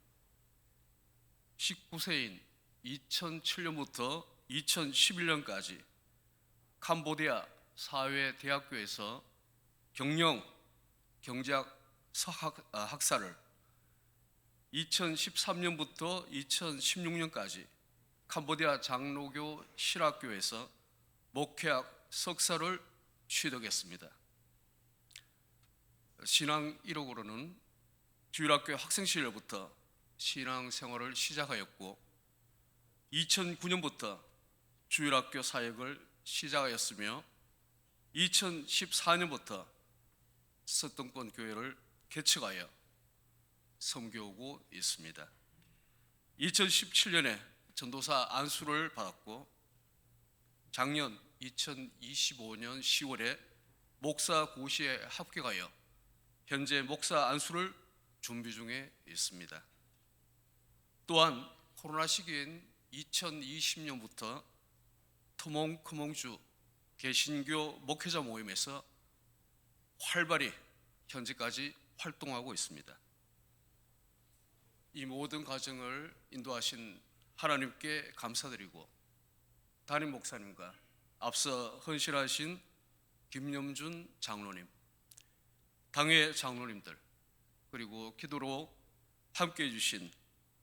19세인 2007년부터 2011년까지 캄보디아 사회대학교에서 경영 경제학 학사를 2013년부터 2016년까지 캄보디아 장로교 실학교에서 목회학 석사를 취득했습니다. 신앙 이력으로는 주일학교 학생 시절부터 신앙 생활을 시작하였고 2009년부터 주일학교 사역을 시작하였으며 2014년부터 서떡번 교회를 개척하여 섬겨오고 있습니다. 2017년에 전도사 안수를 받았고 작년 2025년 10월에 목사 고시에 합격하여 현재 목사 안수를 준비 중에 있습니다. 또한 코로나 시기인 2020년부터 터몽크몽주 개신교 목회자 모임에서 활발히 현재까지 활동하고 있습니다. 이 모든 과정을 인도하신 하나님께 감사드리고 담임 목사님과 앞서 헌신하신 김염준 장로님, 당회 장로님들, 그리고 기도로 함께해 주신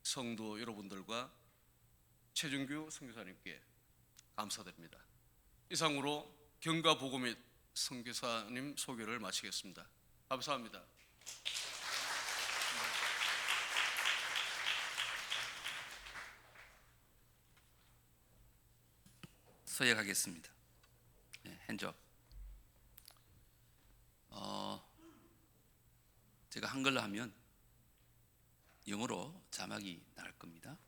성도 여러분들과 최준규 선교사님께 감사드립니다. 이상으로 경과 보고 및 선교사님 소개를 마치겠습니다. 감사합니다. 서약하겠습니다. 핸즈업. 제가 한글로 하면 영어로 자막이 나올 겁니다.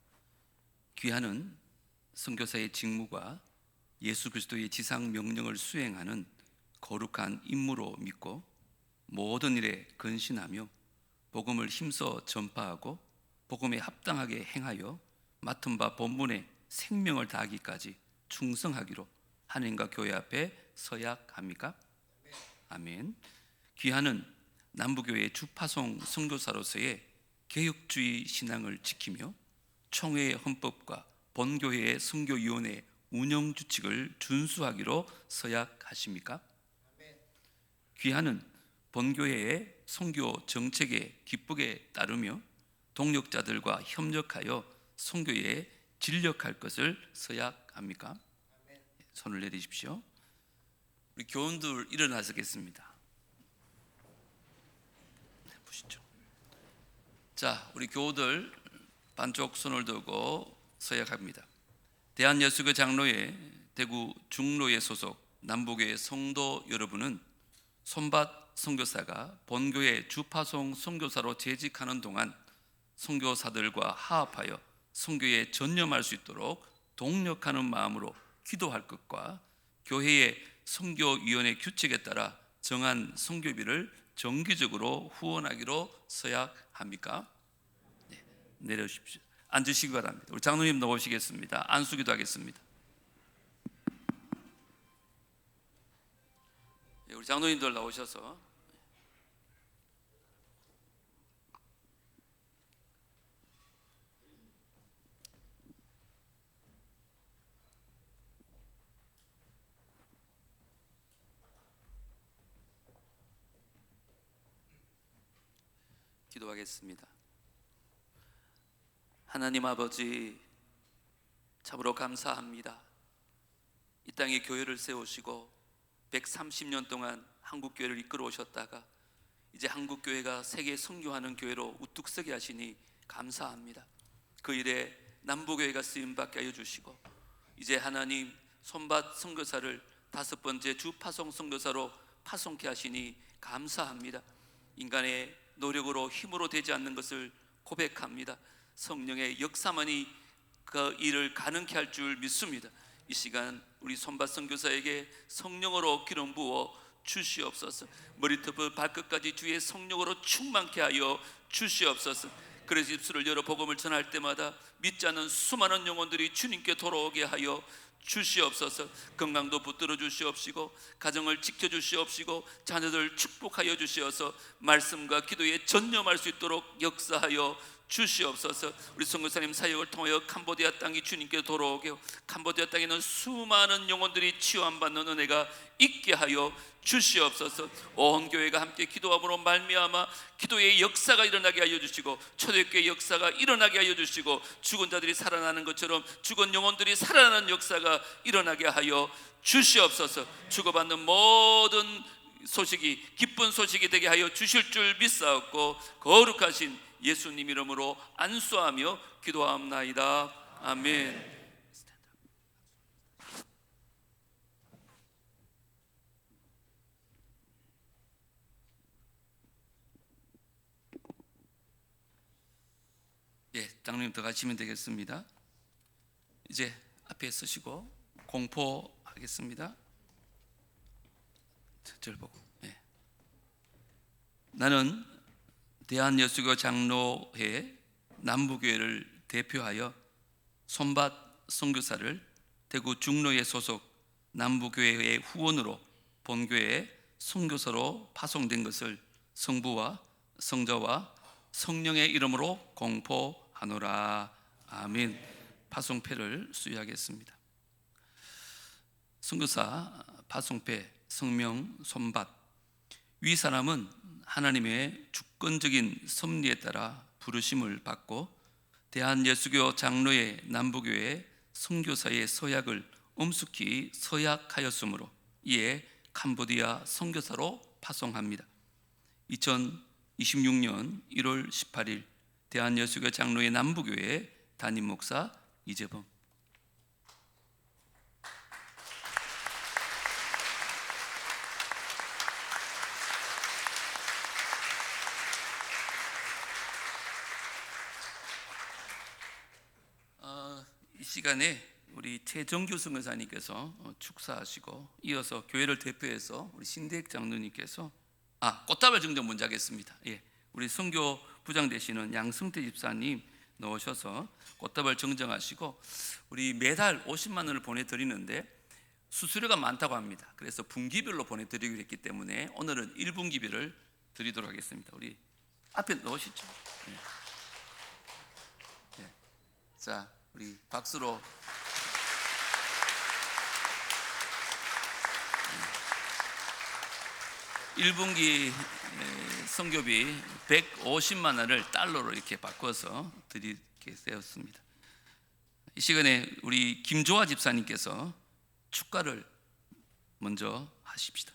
귀하는 선교사의 직무가 예수 그리스도의 지상 명령을 수행하는 거룩한 임무로 믿고 모든 일에 근신하며 복음을 힘써 전파하고 복음에 합당하게 행하여 맡은 바 본분에 생명을 다하기까지 충성하기로 하나님과 교회 앞에 서약합니까? 아멘. 귀하는 남부교회 주파송 선교사로서의 개혁주의 신앙을 지키며 총회의 헌법과 본교회의 선교위원회 운영 규칙을 준수하기로 서약하십니까? 귀하는 본교회의 선교 정책에 기쁘게 따르며 동력자들과 협력하여 선교에 진력할 것을 서약합니까? 손을 내리십시오. 우리 교원들 일어나시겠습니다. 보시죠. 자, 우리 교우들 반쪽 손을 들고 서약합니다. 대한예수교 장로회 대구 중로회 소속 남북의 성도 여러분은 손밭 선교사가 본교회 주파송 선교사로 재직하는 동안 선교사들과 화합하여 선교에 전념할 수 있도록 동력하는 마음으로 기도할 것과 교회의 선교위원회 규칙에 따라 정한 선교비를 정기적으로 후원하기로 서약합니까? 네, 내려주십시오. 앉으시기 바랍니다. 우리 장로님 나오시겠습니다. 안수기도 하겠습니다. 네, 우리 장로님들 나오셔서 기도하겠습니다. 하나님 아버지, 참으로 감사합니다. 이 땅에 교회를 세우시고 130년 동안 한국교회를 이끌어 오셨다가 이제 한국교회가 세계 선교하는 교회로 우뚝 서게 하시니 감사합니다. 그 일에 남부교회가 쓰임받게 하여 주시고 이제 하나님 손밭 선교사를 5번째 주파송 선교사로 파송케 하시니 감사합니다. 인간의 노력으로 힘으로 되지 않는 것을 고백합니다. 성령의 역사만이 그 일을 가능케 할 줄 믿습니다. 이 시간 우리 손밭 선교사에게 성령으로 기름 부어 주시옵소서. 머리부터 발끝까지 주의 성령으로 충만케 하여 주시옵소서. 그래서 입술을 열어 복음을 전할 때마다 믿지 않는 수많은 영혼들이 주님께 돌아오게 하여 주시옵소서. 건강도 붙들어 주시옵시고 가정을 지켜 주시옵시고 자녀들 축복하여 주시어서 말씀과 기도에 전념할 수 있도록 역사하여 주시옵소서. 우리 선교사님 사역을 통하여 캄보디아 땅이 주님께 돌아오게, 캄보디아 땅에는 수많은 영혼들이 치유함받는 은혜가 있게 하여 주시옵소서. 온 교회가 함께 기도함으로 말미암아 기도의 역사가 일어나게 하여 주시고 초대교회의 역사가 일어나게 하여 주시고 죽은 자들이 살아나는 것처럼 죽은 영혼들이 살아나는 역사가 일어나게 하여 주시옵소서. 주고받는 모든 소식이 기쁜 소식이 되게 하여 주실 줄 믿사옵고 거룩하신 예수님 이름으로 안수하며 기도하옵나이다. 아멘. 예, 장로님 들어가시면 되겠습니다. 이제 앞에 서시고 공포하겠습니다. 저를 보고. 예. 나는 대한예수교 장로회 남부교회를 대표하여 손밭 선교사를 대구 중로회 소속 남부교회의 후원으로 본교회에 선교사로 파송된 것을 성부와 성자와 성령의 이름으로 공포하노라. 아멘. 파송패를 수여하겠습니다. 선교사 파송패 성명 손밭. 위 사람은 하나님의 주권적인 섭리에 따라 부르심을 받고 대한예수교 장로회 남부교회 선교사의 서약을 엄숙히 서약하였으므로 이에 캄보디아 선교사로 파송합니다. 2026년 1월 18일 대한예수교 장로회 남부교회 담임 목사 이재범. 이 시간에 우리 최정규 선교사님께서 축사하시고 이어서 교회를 대표해서 우리 신대익 장로님께서 꽃다발 증정 먼저 하겠습니다. 예, 우리 선교 부장 되시는 양승태 집사님 나오셔서 꽃다발 증정하시고 우리 매달 50만 원을 보내드리는데 수수료가 많다고 합니다. 그래서 분기별로 보내드리기로 했기 때문에 오늘은 1분기별을 드리도록 하겠습니다. 우리 앞에 넣으시죠. 예. 예. 자, 우리 박수로 1분기 선교비 150만 원을 달러로 이렇게 바꿔서 드리게 되었습니다. 이 시간에 우리 김조아 집사님께서 축가를 먼저 하십시다.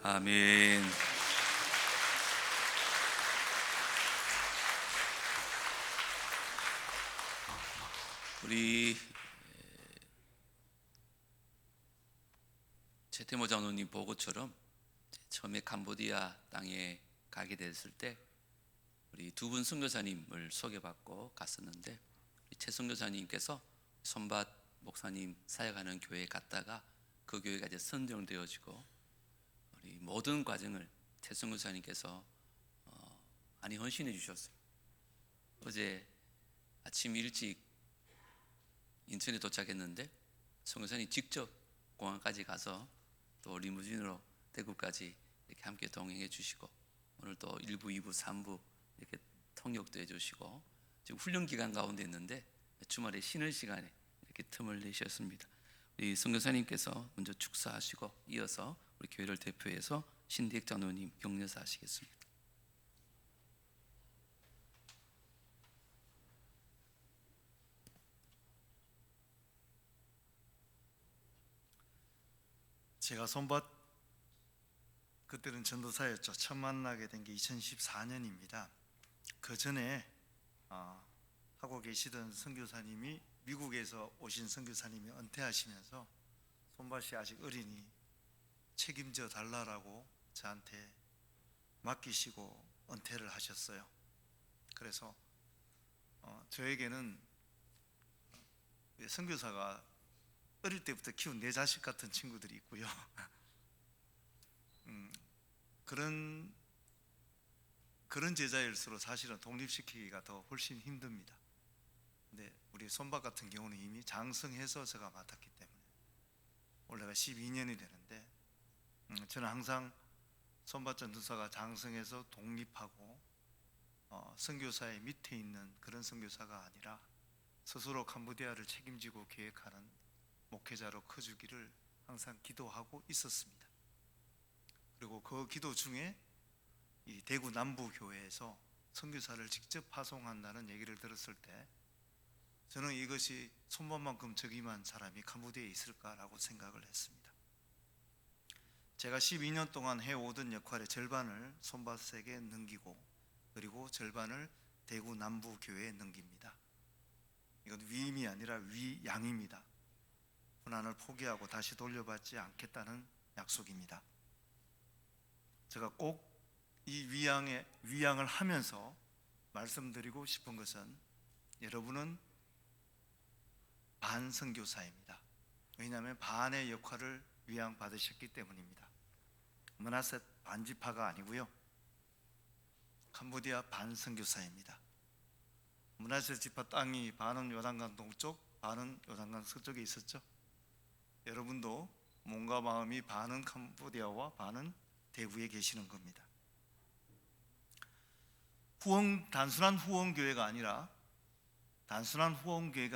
아멘. 우리 최태모 장로님 보고처럼 처음에 캄보디아 땅에 가게 됐을 때 우리 두 분 선교사님을 소개받고 갔었는데 최 선교사님께서 손밭 목사님 사역하는 교회에 갔다가 그 교회가 이제 선정되어지고 우리 모든 과정을 최 선교사님께서 많이 헌신해 주셨어요. 어제 아침 일찍 인천에 도착했는데 선교사님 직접 공항까지 가서 또 리무진으로 대구까지 이렇게 함께 동행해 주시고 오늘 또 1부, 2부, 3부 이렇게 통역도 해주시고 지금 훈련 기간 가운데 있는데 주말에 쉬는 시간에 이렇게 틈을 내셨습니다. 우리 선교사님께서 먼저 축사하시고 이어서 우리 교회를 대표해서 신대익 장로님 격려사 하시겠습니다. 제가 손밭 그때는 전도사였죠. 처음 만나게 된 게 2014년입니다. 그 전에 하고 계시던 선교사님이 미국에서 오신 선교사님이 은퇴하시면서 손밭이 아직 어리니 책임져 달라라고 저한테 맡기시고 은퇴를 하셨어요. 그래서 저에게는 선교사가 어릴 때부터 키운 내 자식 같은 친구들이 있고요. 그런 제자일수록 사실은 독립시키기가 더 훨씬 힘듭니다. 근데 우리 손박 같은 경우는 이미 장성해서 제가 맡았기 때문에 올해가 12년이 되는데 저는 항상 손박 전도사가 장성해서 독립하고 선교사의 밑에 있는 그런 선교사가 아니라 스스로 캄보디아를 책임지고 계획하는 목회자로 커주기를 항상 기도하고 있었습니다. 그리고 그 기도 중에 이 대구 남부 교회에서 선교사를 직접 파송한다는 얘기를 들었을 때 저는 이것이 손밥만큼 적임한 사람이 캄보디아에 있을까라고 생각을 했습니다. 제가 12년 동안 해오던 역할의 절반을 손밭에게 넘기고 그리고 절반을 대구 남부 교회에 넘깁니다. 이건 위임이 아니라 위양입니다. 고난을 포기하고 다시 돌려받지 않겠다는 약속입니다. 제가 꼭 이 위양을 하면서 말씀드리고 싶은 것은 여러분은 반선교사입니다. 왜냐하면 반의 역할을 위양 받으셨기 때문입니다. 므낫셋 반지파가 아니고요. 캄보디아 반선교사입니다. 므낫셋 지파 땅이 반은 요단강 동쪽, 반은 요단강 서쪽에 있었죠. 여러분도 몸과 마음이 반은 캄보디아와 반은 대구에 계시는 겁니다. 단순한 후원교회가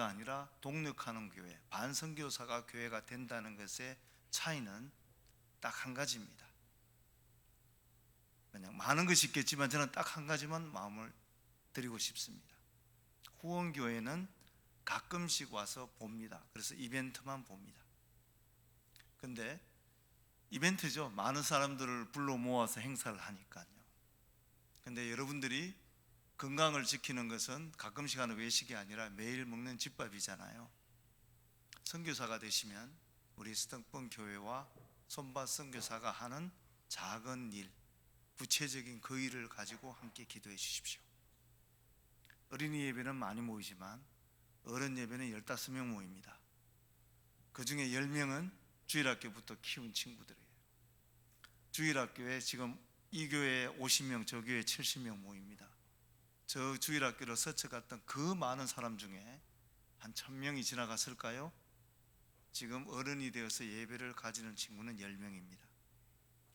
아니라 동력하는 교회, 반선교사가 교회가 된다는 것의 차이는 딱 한 가지입니다. 그냥 많은 것이 있겠지만 저는 딱 한 가지만 마음을 드리고 싶습니다. 후원교회는 가끔씩 와서 봅니다. 그래서 이벤트만 봅니다. 근데 이벤트죠. 많은 사람들을 불러 모아서 행사를 하니까요. 근데 여러분들이 건강을 지키는 것은 가끔씩 하는 외식이 아니라 매일 먹는 집밥이잖아요. 선교사가 되시면 우리 스턴번 교회와 손밭 선교사가 하는 작은 일, 구체적인 그 일을 가지고 함께 기도해 주십시오. 어린이 예배는 많이 모이지만 어른 예배는 15명 모입니다. 그 중에 10명은 주일학교부터 키운 친구들이에요. 주일학교에 지금 이 교회에 50명, 저 교회에 70명 모입니다. 저 주일학교를 서쳐갔던 그 많은 사람 중에 한 1000명이 지나갔을까요? 지금 어른이 되어서 예배를 가지는 친구는 10명입니다.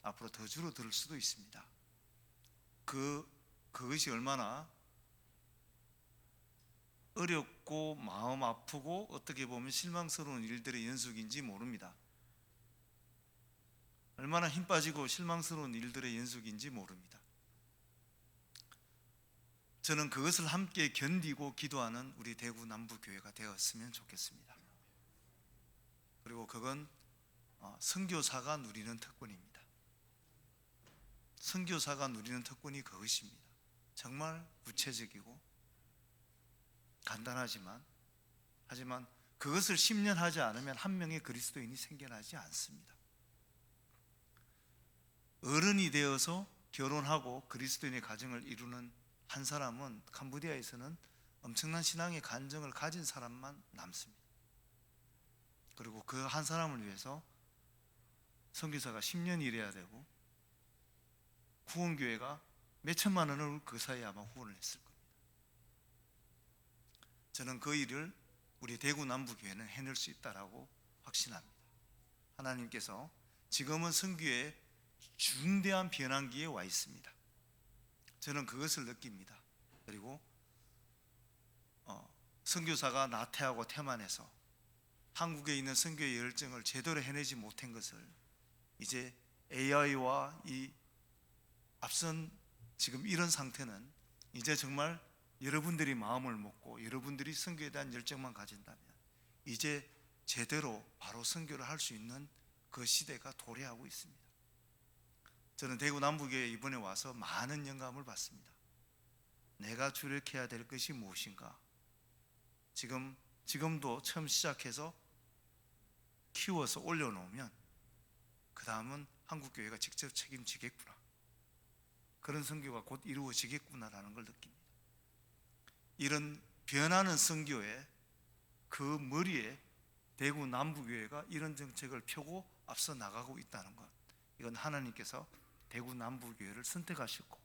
앞으로 더 줄어들 수도 있습니다. 그것이 얼마나 어렵고 마음 아프고 어떻게 보면 실망스러운 일들의 연속인지 모릅니다. 얼마나 힘 빠지고 실망스러운 일들의 연속인지 모릅니다. 저는 그것을 함께 견디고 기도하는 우리 대구 남부교회가 되었으면 좋겠습니다. 그리고 그건 선교사가 누리는 특권입니다. 선교사가 누리는 특권이 그것입니다. 정말 구체적이고 간단하지만 하지만 그것을 10년 하지 않으면 한 명의 그리스도인이 생겨나지 않습니다. 어른이 되어서 결혼하고 그리스도인의 가정을 이루는 한 사람은 캄보디아에서는 엄청난 신앙의 간증을 가진 사람만 남습니다. 그리고 그 한 사람을 위해서 선교사가 10년 일해야 되고 후원교회가 몇 천만 원을 그 사이에 아마 후원을 했을 겁니다. 저는 그 일을 우리 대구 남부교회는 해낼 수 있다라고 확신합니다. 하나님께서 지금은 선교의 중대한 변환기에 와 있습니다. 저는 그것을 느낍니다. 그리고 선교사가 나태하고 태만해서 한국에 있는 선교의 열정을 제대로 해내지 못한 것을 이제 AI와 이 앞선 지금 이런 상태는 이제 정말 여러분들이 마음을 먹고 여러분들이 선교에 대한 열정만 가진다면 이제 제대로 바로 선교를 할 수 있는 그 시대가 도래하고 있습니다. 저는 대구 남부교회에 이번에 와서 많은 영감을 받습니다. 내가 주력해야 될 것이 무엇인가? 지금도 처음 시작해서 키워서 올려놓으면 그 다음은 한국교회가 직접 책임지겠구나, 그런 선교가 곧 이루어지겠구나라는 걸 느낍니다. 이런 변하는 선교의 그 머리에 대구 남부교회가 이런 정책을 펴고 앞서 나가고 있다는 것, 이건 하나님께서 대구 남부교회를 선택하셨고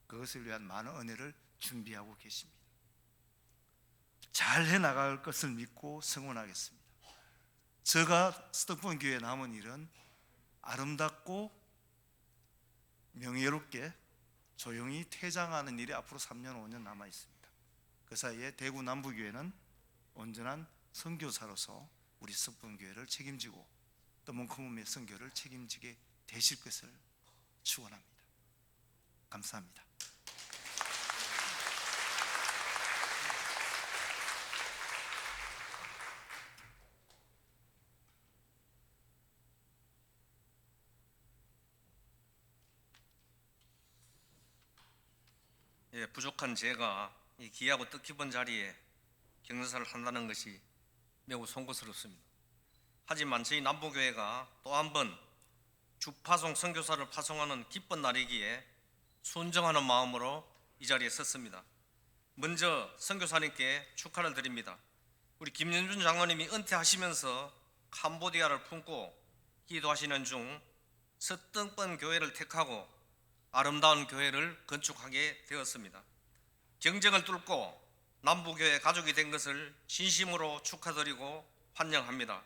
그것을 위한 많은 은혜를 준비하고 계십니다. 잘 해나갈 것을 믿고 성원하겠습니다. 제가 스톡본 교회에 남은 일은 아름답고 명예롭게 조용히 퇴장하는 일이 앞으로 3년 5년 남아 있습니다. 그 사이에 대구 남부교회는 온전한 선교사로서 우리 스톡본 교회를 책임지고 또 몽크문의 선교를 책임지게 되실 것을 축원합니다. 감사합니다. 예, 부족한 제가 이 귀하고 뜻깊은 자리에 경전사를 한다는 것이 매우 송구스럽습니다. 하지만 저희 남부교회가 또 한 번 주파송 선교사를 파송하는 기쁜 날이기에 순정하는 마음으로 이 자리에 섰습니다. 먼저 선교사님께 축하를 드립니다. 우리 김연준 장로님이 은퇴하시면서 캄보디아를 품고 기도하시는 중 서등번 교회를 택하고 아름다운 교회를 건축하게 되었습니다. 경쟁을 뚫고 남부교회 가족이 된 것을 진심으로 축하드리고 환영합니다.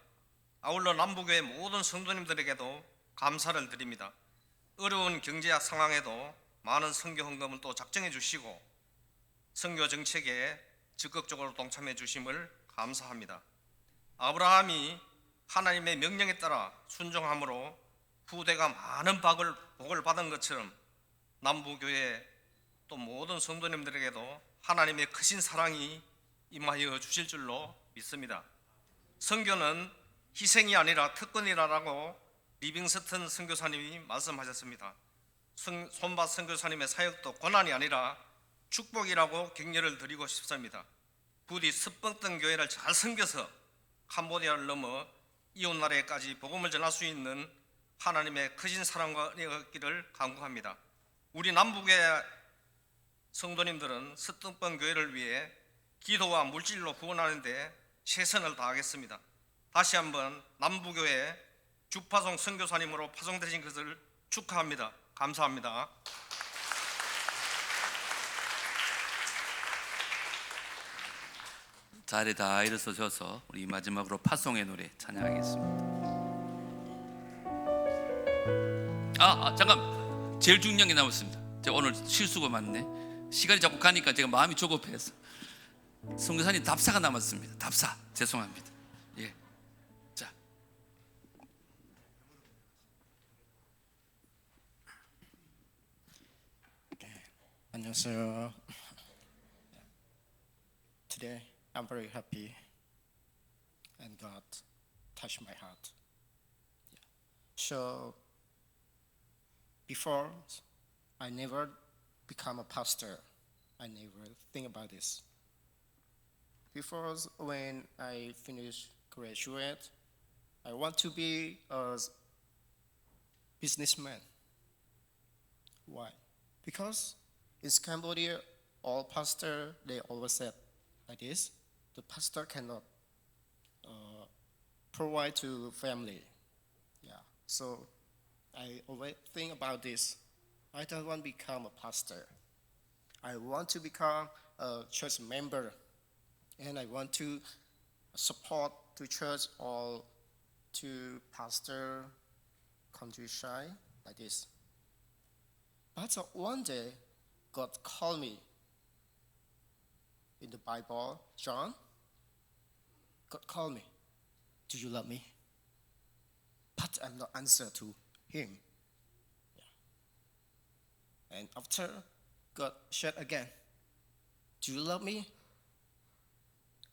아울러 남부교회 모든 성도님들에게도 감사를 드립니다. 어려운 경제학 상황에도 많은 선교 헌금을 또 작정해 주시고 선교 정책에 적극적으로 동참해 주심을 감사합니다. 아브라함이 하나님의 명령에 따라 순종함으로 후대가 많은 복을 받은 것처럼 남부교회 또 모든 성도님들에게도 하나님의 크신 사랑이 임하여 주실 줄로 믿습니다. 선교는 희생이 아니라 특권이라고 리빙스턴 선교사님이 말씀하셨습니다. 손바 선교사님의 사역도 고난이 아니라 축복이라고 격려를 드리고 싶습니다. 부디 스뻥던 교회를 잘 섬겨서 캄보디아를 넘어 이웃나라에까지 복음을 전할 수 있는 하나님의 크신 사랑과 은혜가 있기를 간구합니다. 우리 남북의 성도님들은 스뚱번 교회를 위해 기도와 물질로 후원하는 데 최선을 다하겠습니다. 다시 한번 남부교회 주파송 선교사님으로 파송되신 것을 축하합니다. 감사합니다. 자리 다 일어서셔서 우리 마지막으로 파송의 노래 찬양하겠습니다. 잠깐, 제일 중요한 게 남았습니다. 제가 오늘 실수가 많네. 시간이 자꾸 가니까 제가 마음이 조급해서 선교사님 답사가 남았습니다. 답사, 죄송합니다. 예, 자, 안녕하세요. Today I'm very happy and God touched my heart. So before I never become a pastor. I never think about this. Before when I finish graduate, I want to be a businessman. Why? Because in Cambodia, all pastor they always said like this: the pastor cannot provide to family. Yeah. So I always think about this. I don't want to become a pastor. I want to become a church member, and I want to support the church or to pastor countryside like this. But one day, God called me in the Bible, John. God called me. Do you love me? But I'm not answer to him. Yeah. And after God said again, do you love me?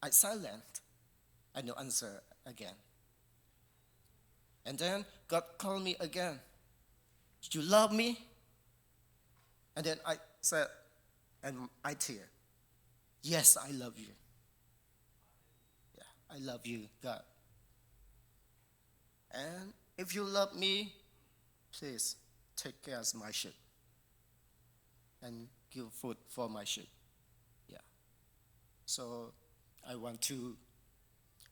I silent. I no answer again. And then God called me again. Do you love me? And then I said, and I tear. Yes, I love you. Yeah, I love you, God. And if you love me, please take care of my sheep and give food for my sheep. Yeah. So I want to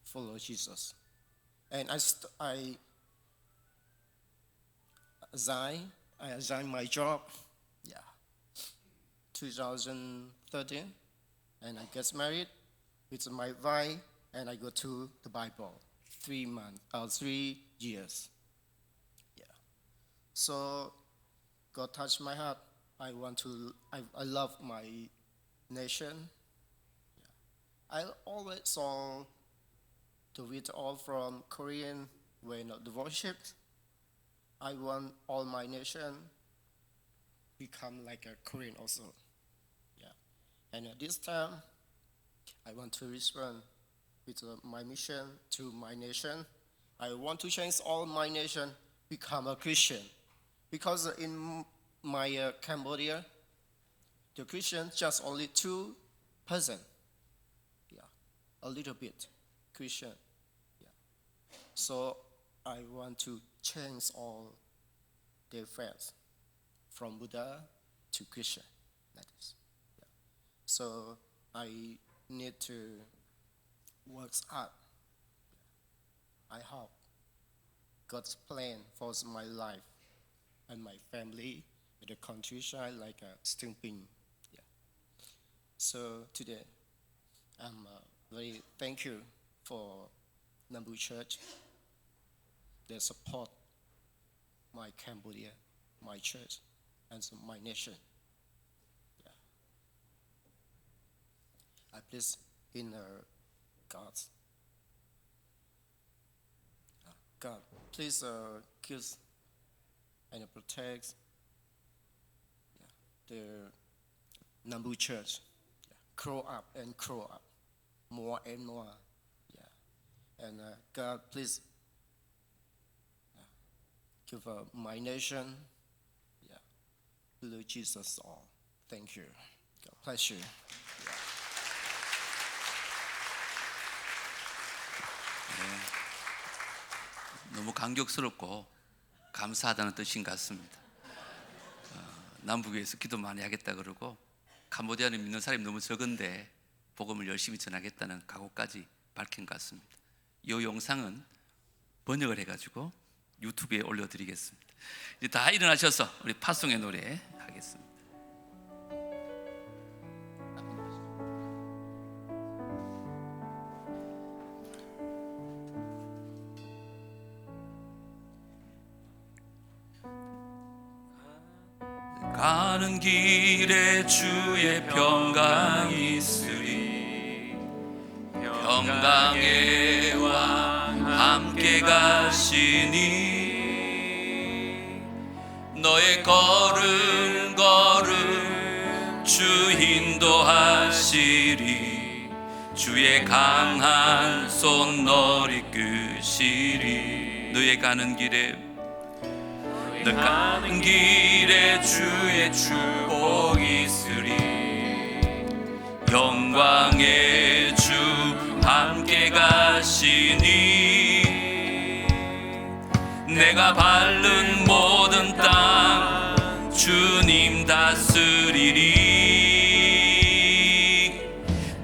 follow Jesus. And I resigned my job. Yeah. 2013, and I get married with my wife, and I go to the Bible 3 years. Yeah. So God touched my heart. I love my nation. Yeah. I always saw the video from Korean when the worship. I want all my nation become like a Korean also. Yeah. And at this time, I want to respond with my mission to my nation. I want to change all my nation become a Christian, because in my Cambodia, the Christian just only 2%. Yeah, a little bit Christian. Yeah. So I want to change all their faiths from Buddha to Christian. That is. Yeah. So I need to work hard. I hope God's plan for my life and my family in the countryside like Stingping. Yeah. So today, I'm very thank you for Nambu Church. They support my Cambodia, my church, and so my nation. Yeah. I please in God's. God, please give and protect the Nambu Church. Yeah. Grow up and grow up, more and more. Yeah. And God, please give my nation. Yeah. Lord Jesus all. Thank you. God bless you. 너무 감격스럽고 감사하다는 뜻인 것 같습니다. 남북에서 기도 많이 하겠다 그러고 캄보디아를 믿는 사람이 너무 적은데 복음을 열심히 전하겠다는 각오까지 밝힌 것 같습니다. 이 영상은 번역을 해가지고 유튜브에 올려드리겠습니다. 이제 다 일어나셔서 우리 팥송의 노래 하겠습니다. 가는 길에 주의 평강이 있으리 평강의 왕 함께 가시니 너의 걸음 주 인도하시리. 주의 강한 손 널 이끄시리. 너의 가는 길에 너 가는 길에 주의 축복 있으리. 영광의 주 함께 가시니 내가 밟는 모든 땅 주님 다스리리.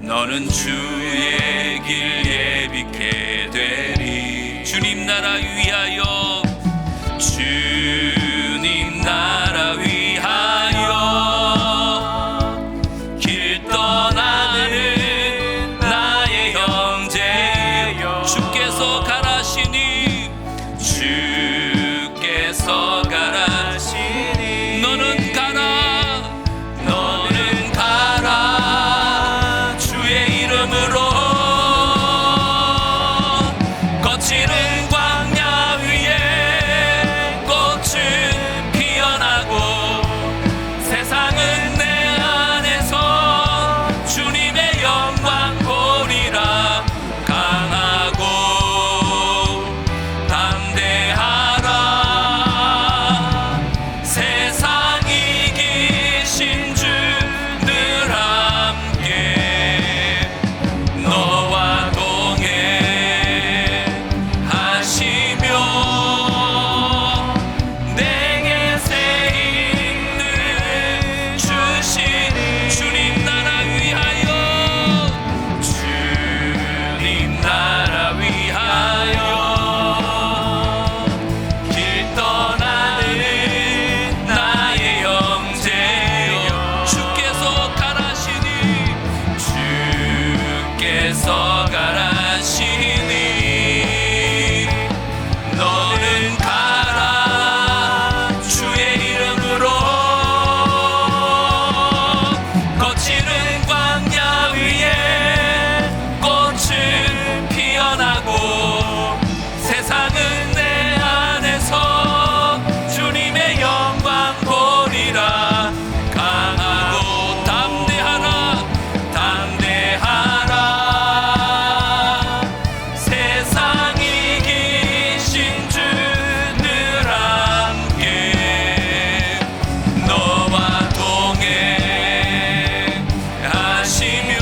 너는 주의 길 예비케 되리. 주님 나라 위하여 주님 나라 위하여 길 떠나는 나의 형제 주께서 가라시니 주께서 가라시니 너는 가라 너는 가라 주의 이름으로 거칠은 광야 위에 꽃은 피어나고 세상은 내 안에서 주님의 영광 보리라. 강하고 담대하라. 세상 이기신 주 늘 함께 너와 동행하시며 내게 새 힘을 주신 주님 나라 위하여 주님 나라 위하여 길 떠나는 나의 형제여 주께서 가라시니 주께서 가라시니 너는 가라 주의 이름으로 거칠은 광야 위에 꽃은 피어나고 세상은 내 안에서 주님의 영광 보리라. 강하고 담대하라 담대하라. 세상 이기신 주 늘 함께 너와 동행하시며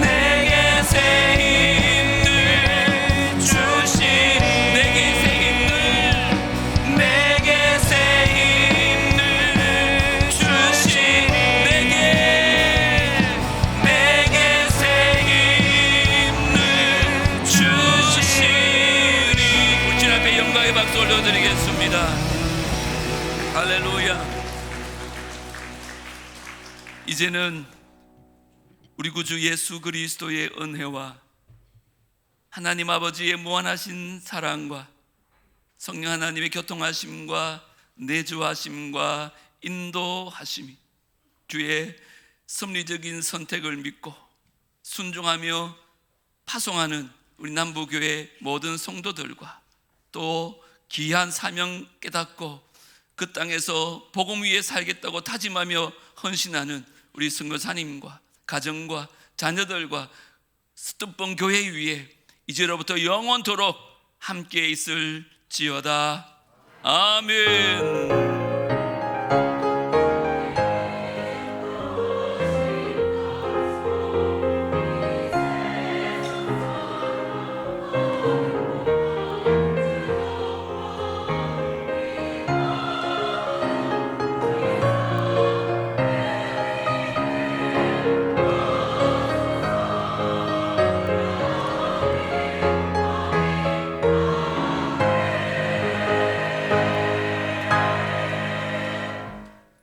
내게 새 힘을 주시니 내게 새 힘을 내게 새 힘을 주시니 내게 새 힘을 주시니. 우리 앞에 영광의 박수 올려드리겠습니다. 할렐루야. 이제는 우리 구주 예수 그리스도의 은혜와 하나님 아버지의 무한하신 사랑과 성령 하나님의 교통하심과 내주하심과 인도하심이 주의 섭리적인 선택을 믿고 순종하며 파송하는 우리 남부교회 모든 성도들과 또 귀한 사명 깨닫고 그 땅에서 복음 위에 살겠다고 다짐하며 헌신하는 우리 선교사님과 가정과 자녀들과 스톱번 교회 위에 이제로부터 영원토록 함께 있을지어다. 아멘.